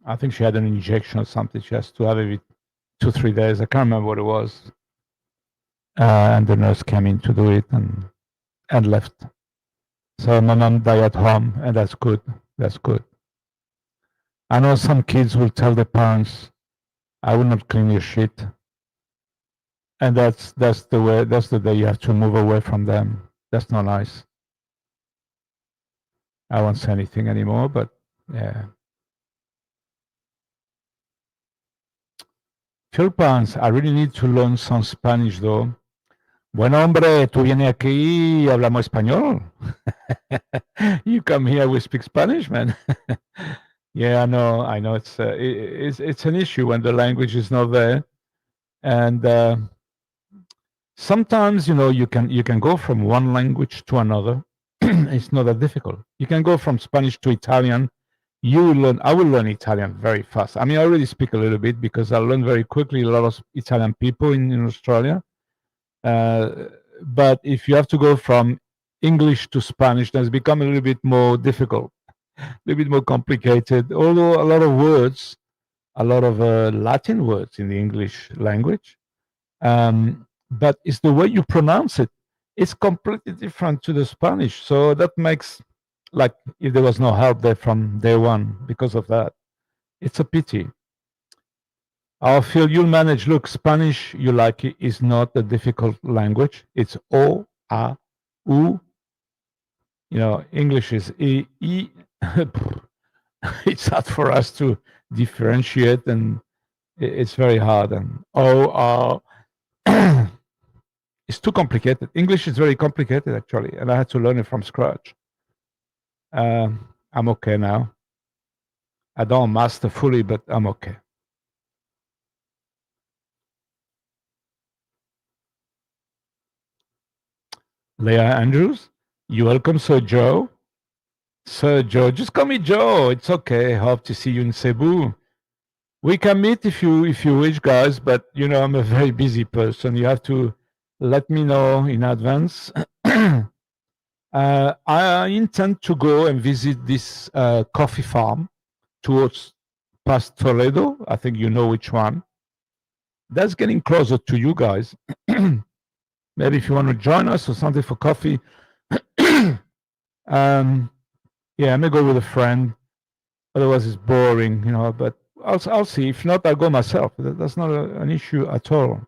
I think she had an injection or something. She has to have it 2-3 days. I can't remember what it was. And the nurse came in to do it and left. So my mom died at home, and that's good. That's good. I know some kids will tell their parents, I will not clean your shit. And that's the way, that's the day you have to move away from them. That's not nice. I won't say anything anymore, but yeah. Philippines, I really need to learn some Spanish though. Bueno, hombre, tú vienes aquí y hablamos español. You come here, we speak Spanish, man. Yeah, I know. It's an issue when the language is not there, and sometimes you can go from one language to another. It's not that difficult. You can go from Spanish to Italian. I will learn Italian very fast. I mean, I already speak a little bit because I learned very quickly a lot of Italian people in Australia. But if you have to go from English to Spanish, then it's become a little bit more difficult, a little bit more complicated. Although a lot of words, a lot of Latin words in the English language, but it's the way you pronounce it. It's completely different to the Spanish. So that makes, like, if there was no help there from day one because of that, it's a pity. I feel you'll manage. Look, Spanish, you like it, is not a difficult language. It's O, A, U. English is E, E. It's hard for us to differentiate, and it's very hard. And O, R. It's too complicated. English is very complicated, actually, and I had to learn it from scratch. I I'm okay now. I don't master fully, but I'm okay. Leah Andrews, you're welcome, Sir Joe. Sir Joe, just call me Joe. It's okay. Hope to see you in Cebu. We can meet if you wish, guys. But you know, I'm a very busy person. You have to let me know in advance. I intend to go and visit this coffee farm towards past Toledo. I think you know which one. That's getting closer to you guys. Maybe if you want to join us or something for coffee. Yeah, I may go with a friend. Otherwise, it's boring, you know. But I'll see. If not, I'll go myself. That's not an issue at all.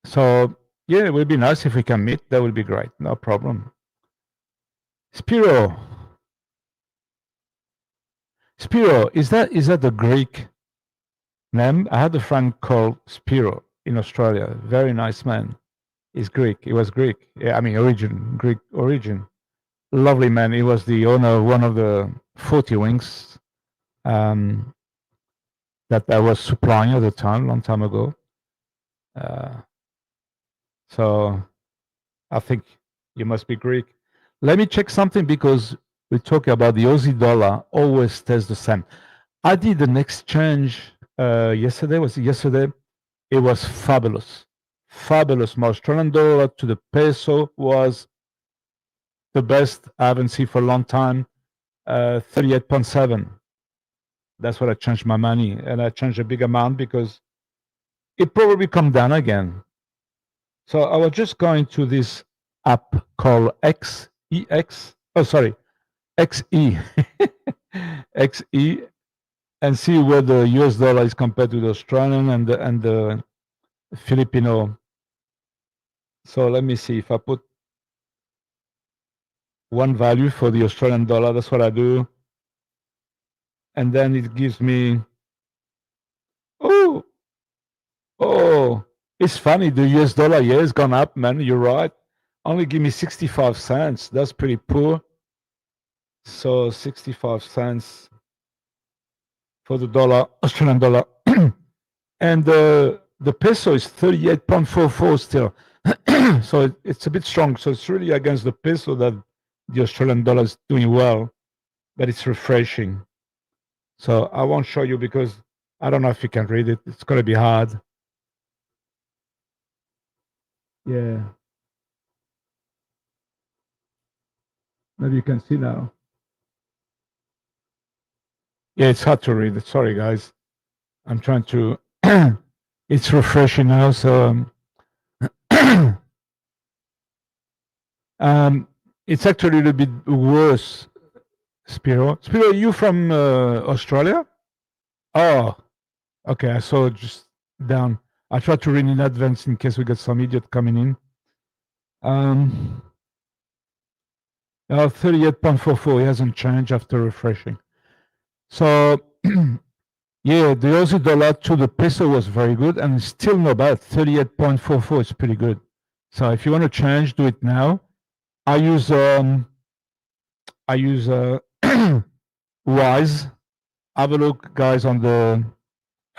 So yeah, it would be nice if we can meet. That would be great. No problem. Spiro, is that the Greek name? I had a friend called Spiro in Australia. Very nice man. He's Greek. He was Greek. Yeah, I mean Greek origin. Lovely man. He was the owner of one of the 40 wings that I was supplying at the time, long time ago. So I think you must be Greek. Let me check something because we're talking about the Aussie dollar always stays the same. I did an exchange yesterday. Was it yesterday? It was fabulous. Fabulous. My Australian dollar to the peso was the best I haven't seen for a long time. 38.7. That's what I changed my money. And I changed a big amount because it probably come down again. So I was just going to this app called XEX. Oh, sorry, XE. XE, and see where the US dollar is compared to the Australian and the Filipino. So let me see if I put one value for the Australian dollar. That's what I do. And then it gives me, oh, it's funny. The US dollar, yeah, it's gone up, man. You're right. Only give me 65 cents. That's pretty poor. So 65 cents for the dollar, Australian dollar. And the peso is 38.44 still. So it's a bit strong. So it's really against the peso that the Australian dollar is doing well, but it's refreshing. So I won't show you because I don't know if you can read it. It's going to be hard. Yeah. Maybe you can see now. Yeah, it's hard to read. Sorry, guys. I'm trying to. It's refreshing now. So it's actually a little bit worse. Spiro, are you from Australia? Oh, okay. I saw it just down. I tried to read in advance in case we get some idiot coming in. 38.44. It hasn't changed after refreshing. So, yeah, the Aussie dollar to the peso was very good, and it's still not bad. 38.44 is pretty good. So, if you want to change, do it now. I use Wise. Have a look, guys, on the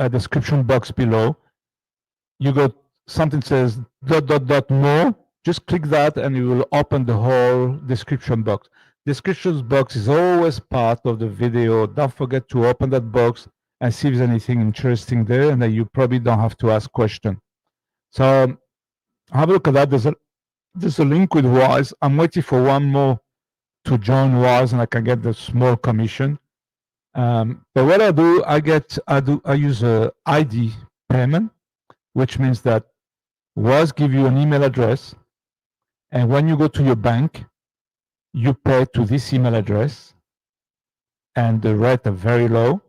description box below. You got something says ... more. Just click that and you will open the whole description box. Description box is always part of the video. Don't forget to open that box and see if there's anything interesting there, and then you probably don't have to ask questions. So have a look at that. There's a link with Wise. I'm waiting for one more to join Wise, and I can get the small commission. But what I do, I use a ID payment, which means that Wise give you an email address, and when you go to your bank, you pay to this email address, and the rate are very low.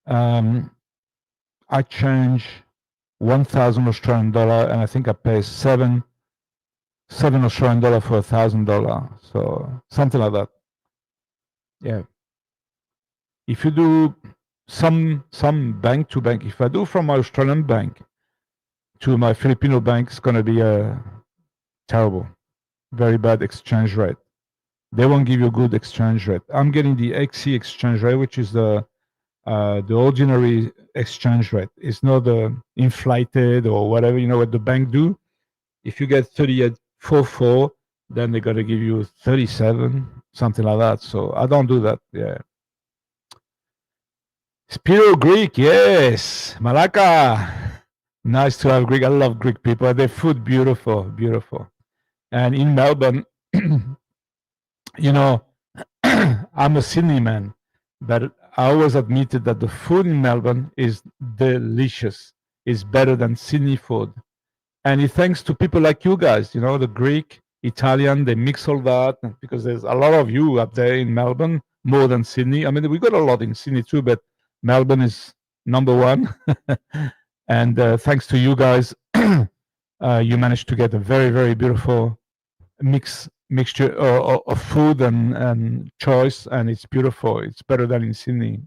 I change 1,000 Australian dollar, and I think I pay seven Australian dollar for $1,000. So something like that. Yeah. If you do some bank to bank, if I do from my Australian bank to my Filipino bank, it's going to be terrible. very bad exchange rate. They won't give you a good exchange rate. I'm getting the XE exchange rate, which is the ordinary exchange rate. It's not the inflated or whatever, you know what the bank do. If you get 38.44, then they're gonna give you 37, something like that. So I don't do that. Yeah. Spiro Greek, yes. Malaka. Nice to have Greek. I love Greek people. Their food beautiful, beautiful. And in Melbourne, you know, I'm a Sydney man, but I always admitted that the food in Melbourne is delicious. It's better than Sydney food. And it's thanks to people like you guys, you know, the Greek, Italian, they mix all that because there's a lot of you up there in Melbourne, more than Sydney. I mean, we got a lot in Sydney too, but Melbourne is number one. And thanks to you guys, you managed to get a very, very beautiful mixture of food and choice, and it's beautiful. It's better than in Sydney,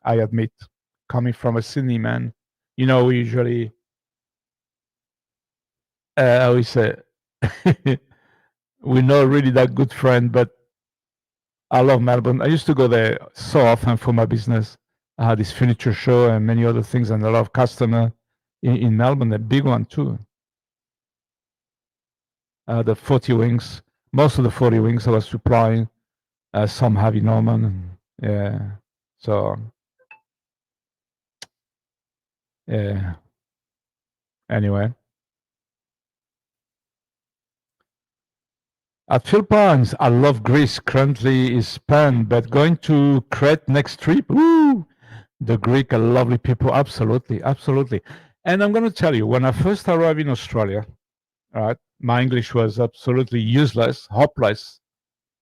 I admit. Coming from a Sydney man, you know, we usually I always say we're not really that good friend, but I love Melbourne. I used to go there so often for my business. I had this furniture show and many other things, and a lot of customer in Melbourne, a big one too. The 40 wings, most of the 40 wings I was supplying, some Harvey Norman. Yeah. So, yeah. Anyway. At Philippines, I love Greece. Currently is Spain, but going to Crete next trip. Woo! The Greek are lovely people. Absolutely, absolutely. And I'm going to tell you, when I first arrived in Australia, all right, my English was absolutely useless, hopeless.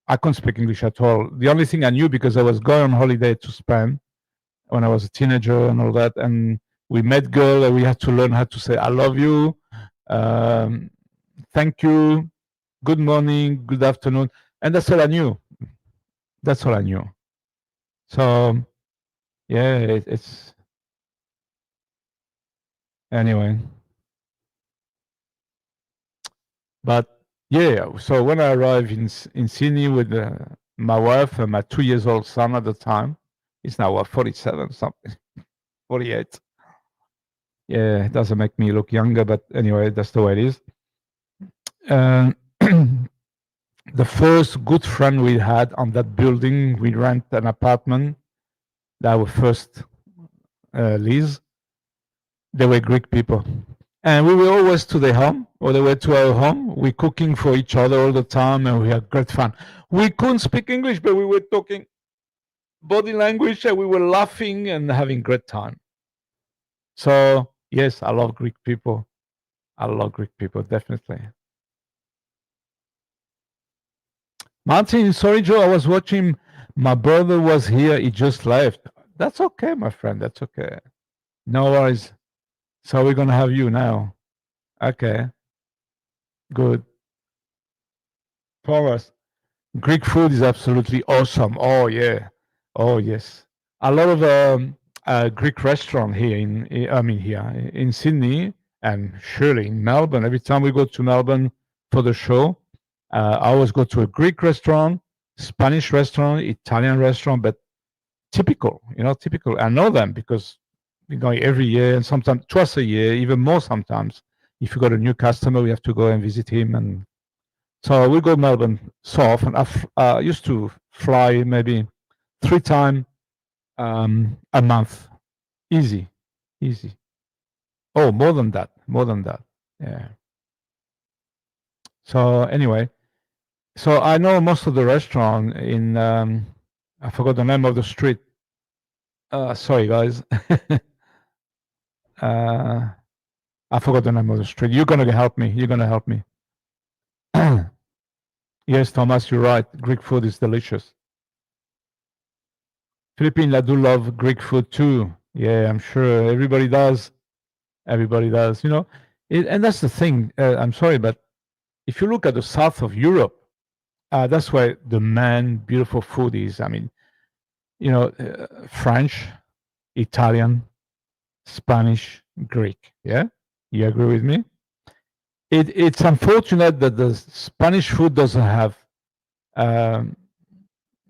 I couldn't speak English at all. The only thing I knew, because I was going on holiday to Spain when I was a teenager and all that, and we met girl and we had to learn how to say I love you, thank you, good morning, good afternoon, and that's all I knew. That's all I knew. So yeah, it's anyway. But yeah, so when I arrived in Sydney with my wife and my 2 years old son at the time, he's now what, 47 something, 48. Yeah, it doesn't make me look younger, but anyway, that's the way it is. The first good friend we had on that building, we rent an apartment. That was first lease. They were Greek people. And we were always to their home, or they were to our home. We cooking for each other all the time, and we had great fun. We couldn't speak English, but we were talking body language, and we were laughing and having great time. So yes, I love Greek people. I love Greek people, definitely. Martin, sorry, Joe, I was watching. My brother was here. He just left. That's okay, my friend. That's okay. No worries. So we're gonna have you now. Okay. Good. Thomas, Greek food is absolutely awesome. Oh yeah. Oh yes. A lot of Greek restaurant here here in Sydney and surely in Melbourne. Every time we go to Melbourne for the show, I always go to a Greek restaurant, Spanish restaurant, Italian restaurant, but typical, typical. I know them because we're going every year and sometimes twice a year, even more sometimes. If you got a new customer, we have to go and visit him. And so we go to Melbourne so often. I used to fly maybe 3 times a month. Easy, easy. Oh, more than that, more than that. Yeah. So anyway, so I know most of the restaurant in, I forgot the name of the street. Sorry, guys. I forgot the name of the street. You're going to help me. You're going to help me. Yes, Thomas, you're right. Greek food is delicious. Philippines, I do love Greek food too. Yeah, I'm sure everybody does. Everybody does. And that's the thing. I'm sorry, but if you look at the south of Europe, that's where the main beautiful food is. I mean, French, Italian, Spanish, Greek. Yeah, you agree with me? it's unfortunate that the Spanish food doesn't have um,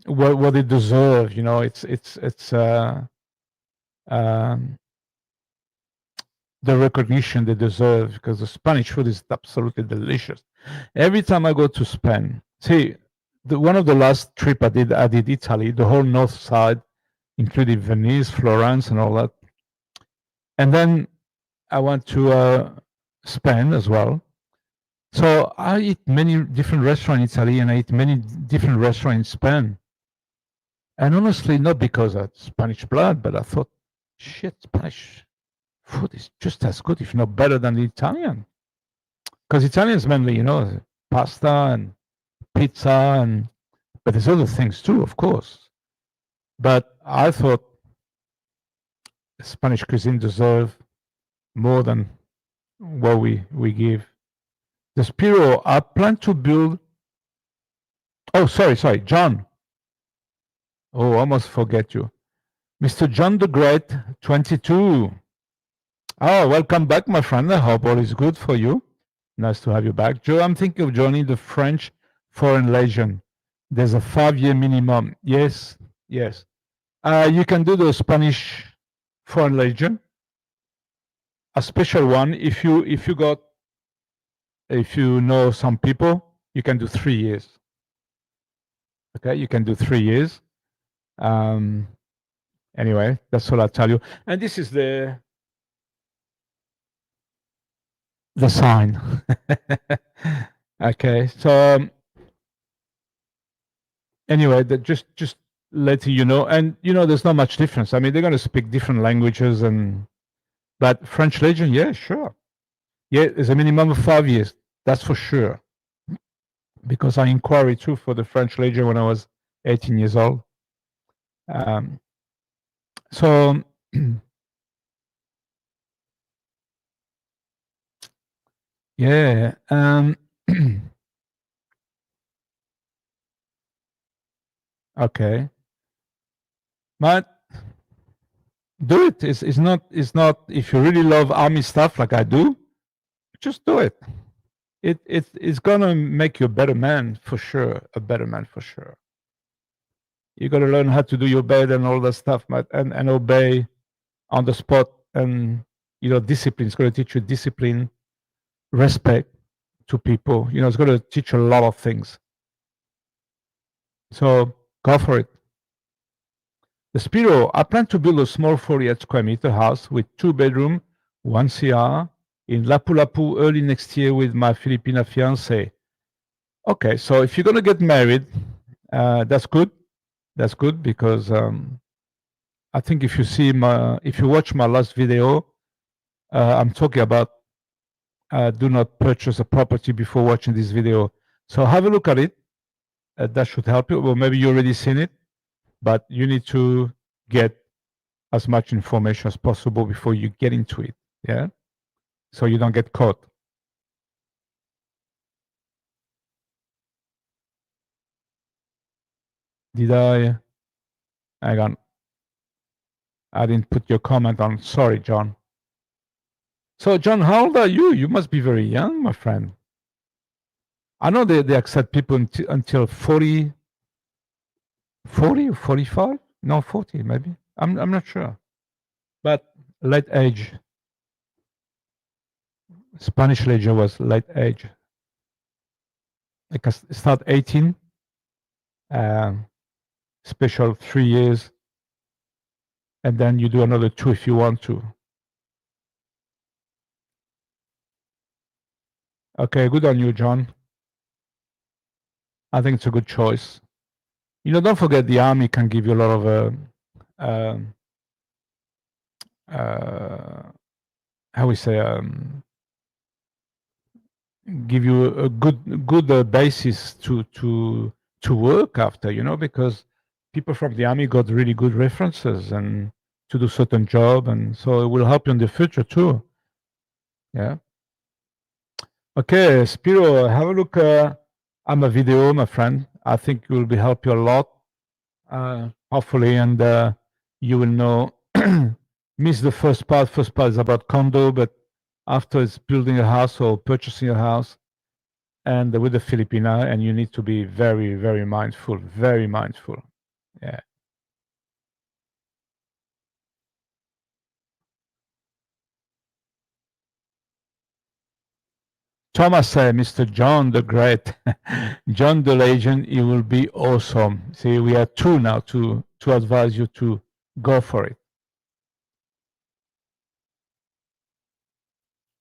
what it deserves. You know, it's um, the recognition they deserve, because the Spanish food is absolutely delicious. Every time I go to Spain, see, one of the last trip I did Italy, the whole north side, including Venice, Florence, and all that. And then I went to Spain as well. So I eat many different restaurants in Italy, and I eat many different restaurants in Spain. And honestly, not because of Spanish blood, but I thought, shit, Spanish food is just as good, if not better, than the Italian. Because Italians mainly, you know, pasta and pizza, and but there's other things too, of course. But I thought Spanish cuisine deserves more than what we give. The Spiro, I plan to build. Oh, sorry, John. Oh, almost forget you. Mr. John the Great, 22. Oh, welcome back, my friend. I hope all is good for you. Nice to have you back. Joe, I'm thinking of joining the French Foreign Legion. There's a 5-year minimum. Yes. You can do the Spanish Foreign Legion, a special one. If you know some people, you can do 3 years. Okay, you can do 3 years. Anyway, that's all I'll tell you. And this is the sign. Okay, so anyway, just letting you know, and you know, there's not much difference. I mean, they're going to speak different languages, but French Legion, yeah, sure, yeah, there's a minimum of 5 years. That's for sure, because I inquired too for the French Legion when I was 18 years old. So yeah. Okay, but do it. It's not if you really love army stuff like I do, just do it. It's gonna make you a better man for sure. A better man for sure. You got to learn how to do your bed and all that stuff, and obey on the spot, and you know, discipline. It's going to teach you discipline, respect to people. You know, it's going to teach you a lot of things. So go for it. The Spiro, I plan to build a small 48 square meter house with 2 bedrooms, 1 CR in Lapu-Lapu early next year with my Filipina fiance. Okay, so if you're going to get married, that's good. That's good, because I think if you watch my last video, I'm talking about do not purchase a property before watching this video. So have a look at it. That should help you. Well, maybe you already seen it, but you need to get as much information as possible before you get into it. Yeah, so you don't get caught. Did I? Hang on. I didn't put your comment on. Sorry, John. So, John, how old are you? You must be very young, my friend. I know they accept people until 40 or 45? No, 40 maybe. I'm not sure. But late age. Spanish Legion was late age. Like start 18, special 3 years, and then you do another 2 if you want to. Okay, good on you, John. I think it's a good choice. You know, don't forget the army can give you a lot of how we say, give you a good basis to work after, you know, because people from the army got really good references and to do certain job, and so it will help you in the future too. Yeah. Okay, Spiro, have a look at my video, my friend. I think it will be help you a lot, hopefully, and you will know. Miss the first part. First part is about condo, but after it's building a house or purchasing a house, and with the Filipina, and you need to be very, very mindful, very mindful. Yeah. Thomas said, Mr. John the Great, John the Legend, it will be awesome. See, we are two now to advise you to go for it.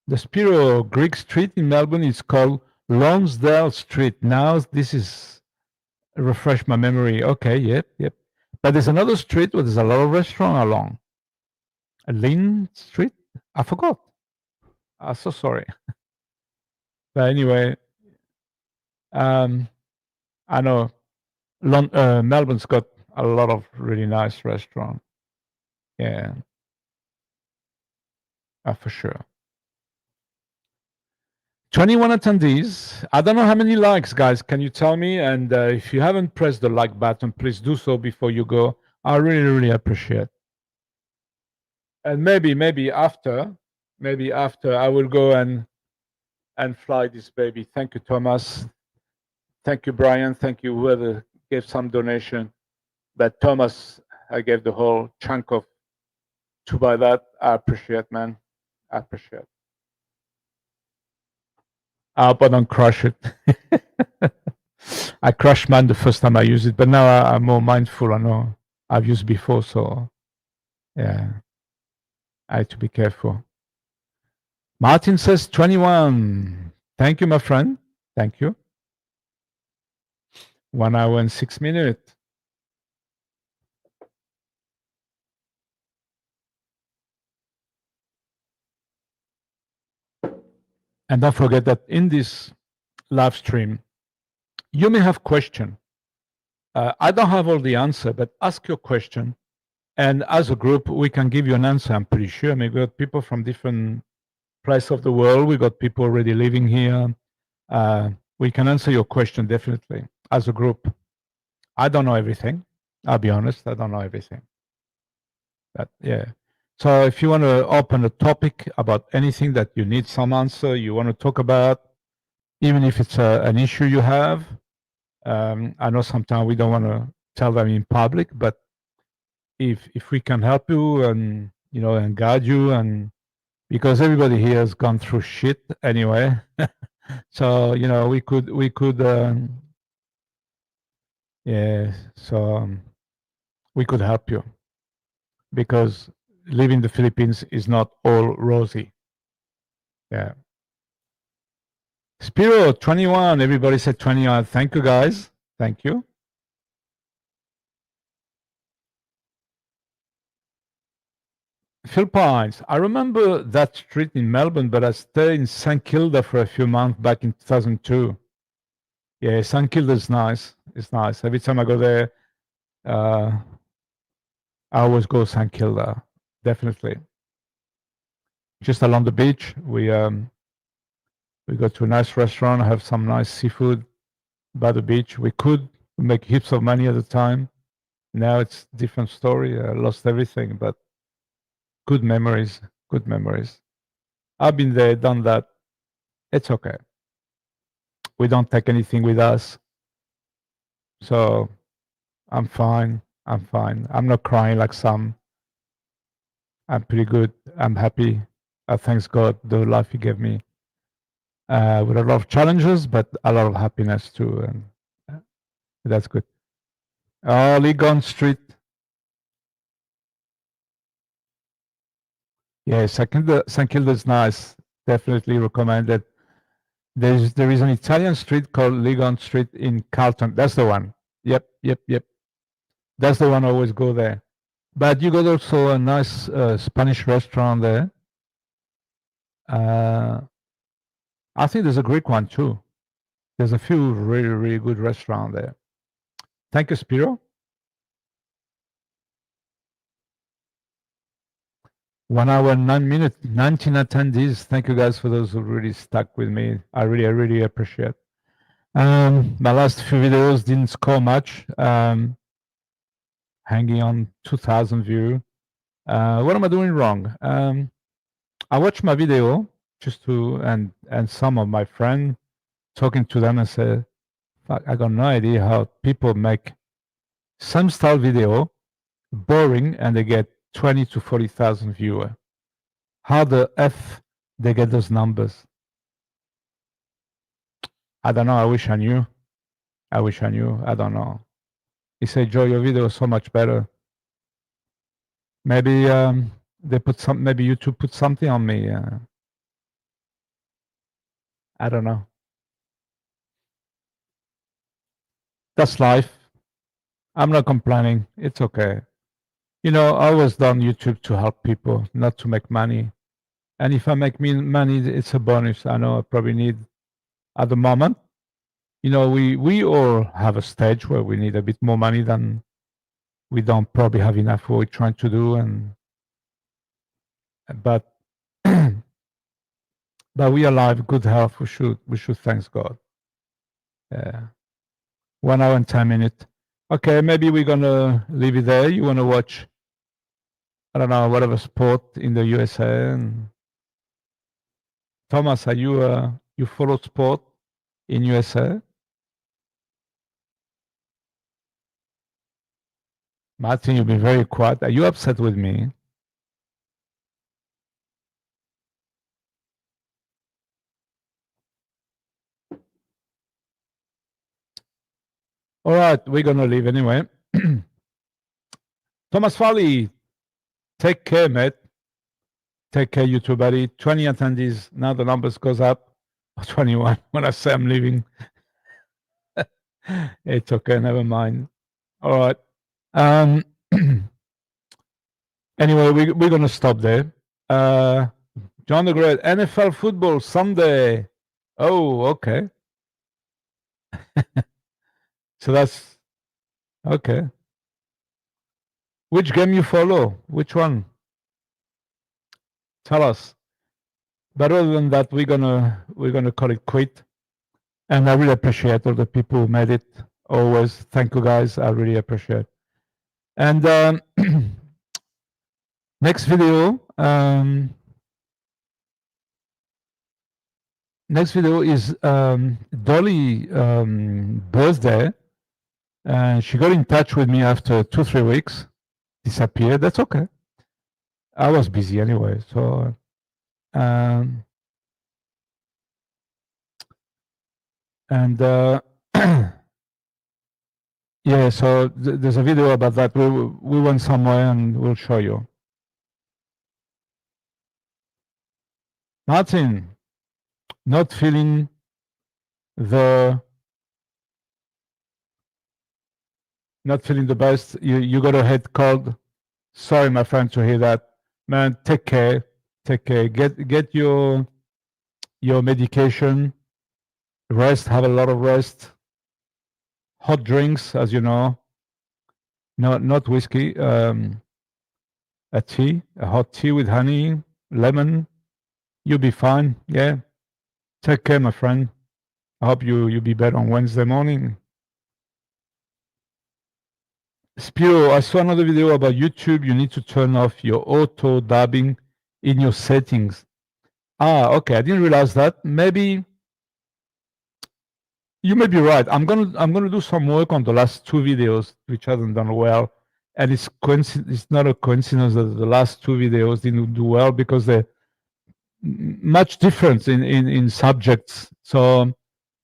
The Spiro Greek Street in Melbourne is called Lonsdale Street. Now this is refresh my memory. Okay, yep. But there's another street where there's a lot of restaurant along. Lynn Street? I forgot. I'm so sorry. But anyway, I know Melbourne's got a lot of really nice restaurants. Yeah, for sure. 21 attendees. I don't know how many likes, guys. Can you tell me? And if you haven't pressed the like button, please do so before you go. I really, really appreciate it. And maybe after I will go and fly this baby. Thank you, Thomas. Thank you, Brian. Thank you, whoever gave some donation. But Thomas, I gave the whole chunk of to buy that. I appreciate, man. I appreciate. I hope I don't crush it. I crushed mine the first time I used it, but now I'm more mindful. I know I've used before, so yeah, I have to be careful. Martin says 21. Thank you, my friend. Thank you. 1 hour and 6 minutes. And don't forget that in this live stream, you may have question. I don't have all the answer, but ask your question. And as a group, we can give you an answer, I'm pretty sure. I mean, we got people from different places of the world. We got people already living here. We can answer your question, definitely, as a group. I don't know everything. I'll be honest, I don't know everything. But yeah. So if you want to open a topic about anything that you need some answer, you want to talk about, even if it's an issue you have, I know sometimes we don't want to tell them in public, but if we can help you and and guide you, and because everybody here has gone through shit anyway, so we could yeah, so we could help you, because living in the Philippines is not all rosy. Yeah. Spiro 21. Everybody said 21. Thank you, guys. Thank you. Philippines. I remember that street in Melbourne, but I stayed in St Kilda for a few months back in 2002. Yeah, St Kilda is nice. It's nice. Every time I go there, I always go St Kilda. Definitely. Just along the beach, we go to a nice restaurant, have some nice seafood by the beach. We could make heaps of money at the time. Now it's a different story. I lost everything, but good memories. Good memories. I've been there, done that. It's okay. We don't take anything with us, so I'm fine. I'm fine. I'm not crying like some. I'm pretty good. I'm happy. I thank God the life He gave me, with a lot of challenges, but a lot of happiness too, and that's good. Oh, Legon Street. Yeah, St Kilda is nice. Definitely recommended. There is an Italian street called Legon Street in Carlton. That's the one. Yep. That's the one. I always go there. But you got also a nice Spanish restaurant there. I think there's a Greek one too. There's a few really, really good restaurants there. Thank you, Spiro. 1 hour and 9 minutes, 19 attendees. Thank you guys for those who really stuck with me. I really appreciate. My last few videos didn't score much. Hanging on 2,000 views. What am I doing wrong? I watched my video just to and some of my friends talking to them and say, "Fuck, I got no idea how people make some style video boring and they get 20 to 40,000 viewers. How the f they get those numbers? I don't know. I wish I knew. I wish I knew. I don't know." He said, "Joe, your video is so much better. Maybe they put some. Maybe YouTube put something on me. I don't know. That's life. I'm not complaining. It's okay. You know, I was done YouTube to help people, not to make money. And if I make money, it's a bonus. I know I probably need at the moment. You know, we all have a stage where we need a bit more money than we don't probably have enough for what we're trying to do. And but but we are alive, good health. We should thank God. 1 hour and 10 minutes. Okay, maybe we're gonna leave it there. You wanna watch, I don't know, whatever sport in the USA. And Thomas, are you follow sport in USA? Martin, you've been very quiet. Are you upset with me? All right, we're gonna leave anyway. Thomas Farley, take care, mate. Take care, you too, buddy. 20 attendees. Now the numbers goes up. 21 when I say I'm leaving. It's okay, never mind. All right. Anyway, we're gonna stop there. John the Great, NFL football Sunday. Oh, okay. So that's okay. Which game you follow? Which one? Tell us. But other than that, we're gonna call it quit. And I really appreciate all the people who made it. Always, thank you guys. I really appreciate. And next video. Next video is Dolly birthday. She got in touch with me after 2-3 weeks. Disappeared. That's okay. I was busy anyway. So yeah, so there's a video about that. We went somewhere and we'll show you. Martin, not feeling the best. You got a head cold. Sorry, my friend, to hear that. Man, take care. Take care. Get your medication. Rest. Have a lot of rest. Hot drinks, as you know. Not whiskey. A tea, a hot tea with honey, lemon. You'll be fine. Yeah. Take care, my friend. I hope you'll be better on Wednesday morning. Spiro, I saw another video about YouTube. You need to turn off your auto dubbing in your settings. Okay. I didn't realize that. Maybe you may be right. I'm gonna do some work on the last 2 videos, which hasn't done well. And it's not a coincidence that the last 2 videos didn't do well because they're much different in subjects. So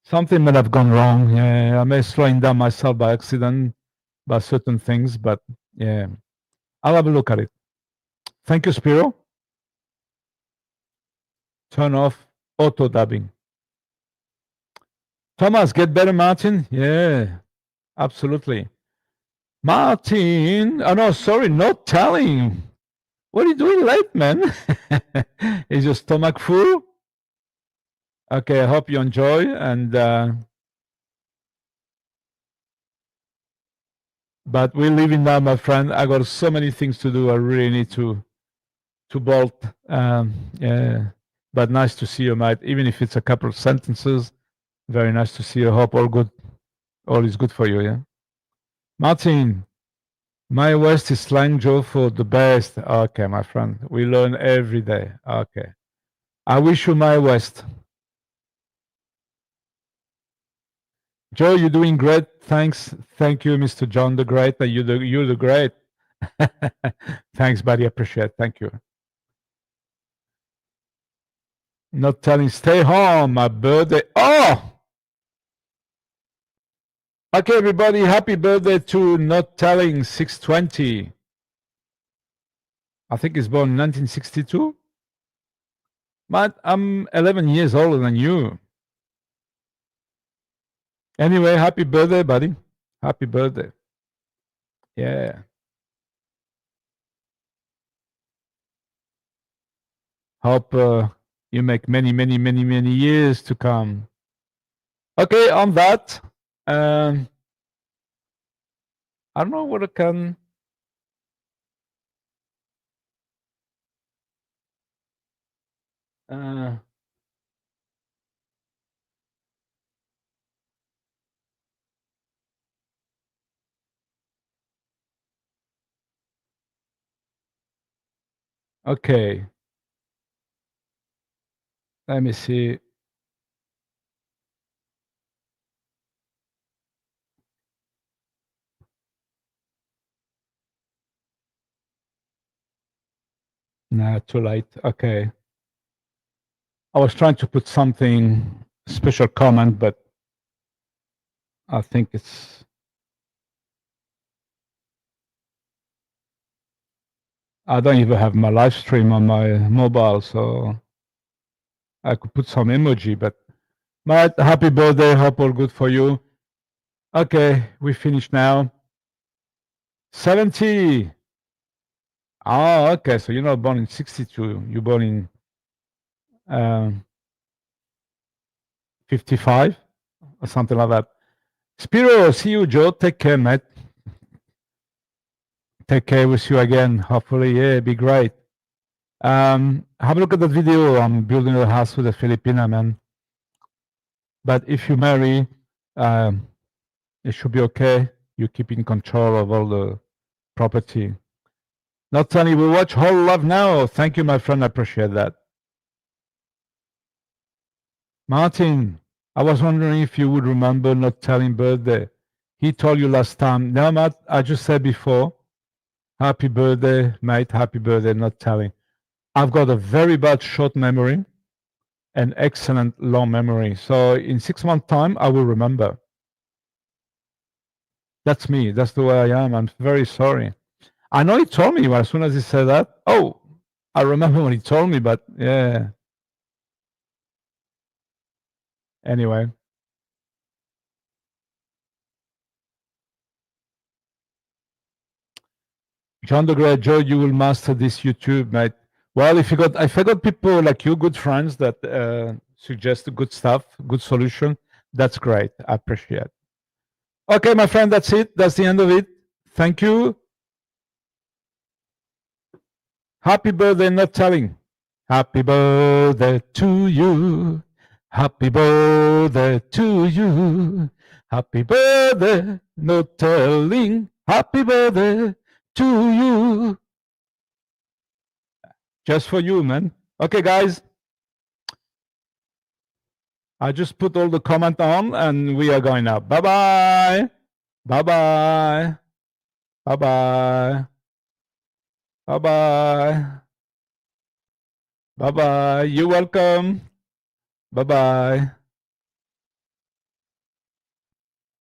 something might have gone wrong. Yeah, I may slowing down myself by accident by certain things, but yeah, I'll have a look at it. Thank you, Spiro. Turn off auto dubbing. Thomas, get better, Martin. Yeah, absolutely. Martin, oh no, sorry, not telling. What are you doing late, man? Is your stomach full? Okay, I hope you enjoy. And but we're leaving now, my friend. I got so many things to do. I really need to bolt. Yeah, but nice to see you, mate. Even if it's a couple of sentences, very nice to see you. Hope all good. All is good for you. Yeah, Martin. My West is slang Joe for the best. Okay, my friend. We learn every day. Okay. I wish you my best. Joe, you're doing great. Thanks. Thank you, Mr. John the Great. You're the great. Thanks, buddy. Appreciate it. Thank you. Not telling, stay home. My birthday. Oh! Okay, everybody. Happy birthday to Not Telling 620. I think he's born in 1962. But I'm 11 years older than you. Anyway, happy birthday, buddy. Happy birthday. Yeah. Hope you make many, many, many, many years to come. Okay, on that, I don't know what I can. Okay. Let me see. Nah, too late. Okay. I was trying to put something special comment, but I think it's. I don't even have my live stream on my mobile, so I could put some emoji, but Matt, happy birthday. Hope all good for you. Okay, we finished now. 70. Oh, okay. So you're not born in 62. You're born in 55 or something like that. Spiro, see you, Joe. Take care, mate. Take care. We'll see you again. Hopefully, yeah, be great. Have a look at that video. I'm building a house with a Filipina, man. But if you marry, it should be okay. You keep in control of all the property. Not only we watch Whole Love Now. Thank you, my friend. I appreciate that. Martin, I was wondering if you would remember Not Telling birthday. He told you last time. No, Matt, I just said before. Happy birthday, mate. Happy birthday, Not Telling. I've got a very bad short memory and excellent long memory. So in 6 months' time, I will remember. That's me. That's the way I am. I'm very sorry. I know he told me as soon as he said that. Oh, I remember when he told me, but yeah. Anyway. John the Great, Joe, you will master this YouTube, mate. Well, if I got people like you, good friends that suggest good stuff, good solution, that's great. I appreciate. Okay, my friend, that's it. That's the end of it. Thank you. Happy birthday, Not Telling. Happy birthday to you. Happy birthday to you. Happy birthday, Not Telling. Happy birthday to you. Just for you, man. Okay, guys. I just put all the comment on and we are going up. Bye-bye. Bye-bye. Bye-bye. Bye-bye. Bye-bye. You're welcome. Bye-bye.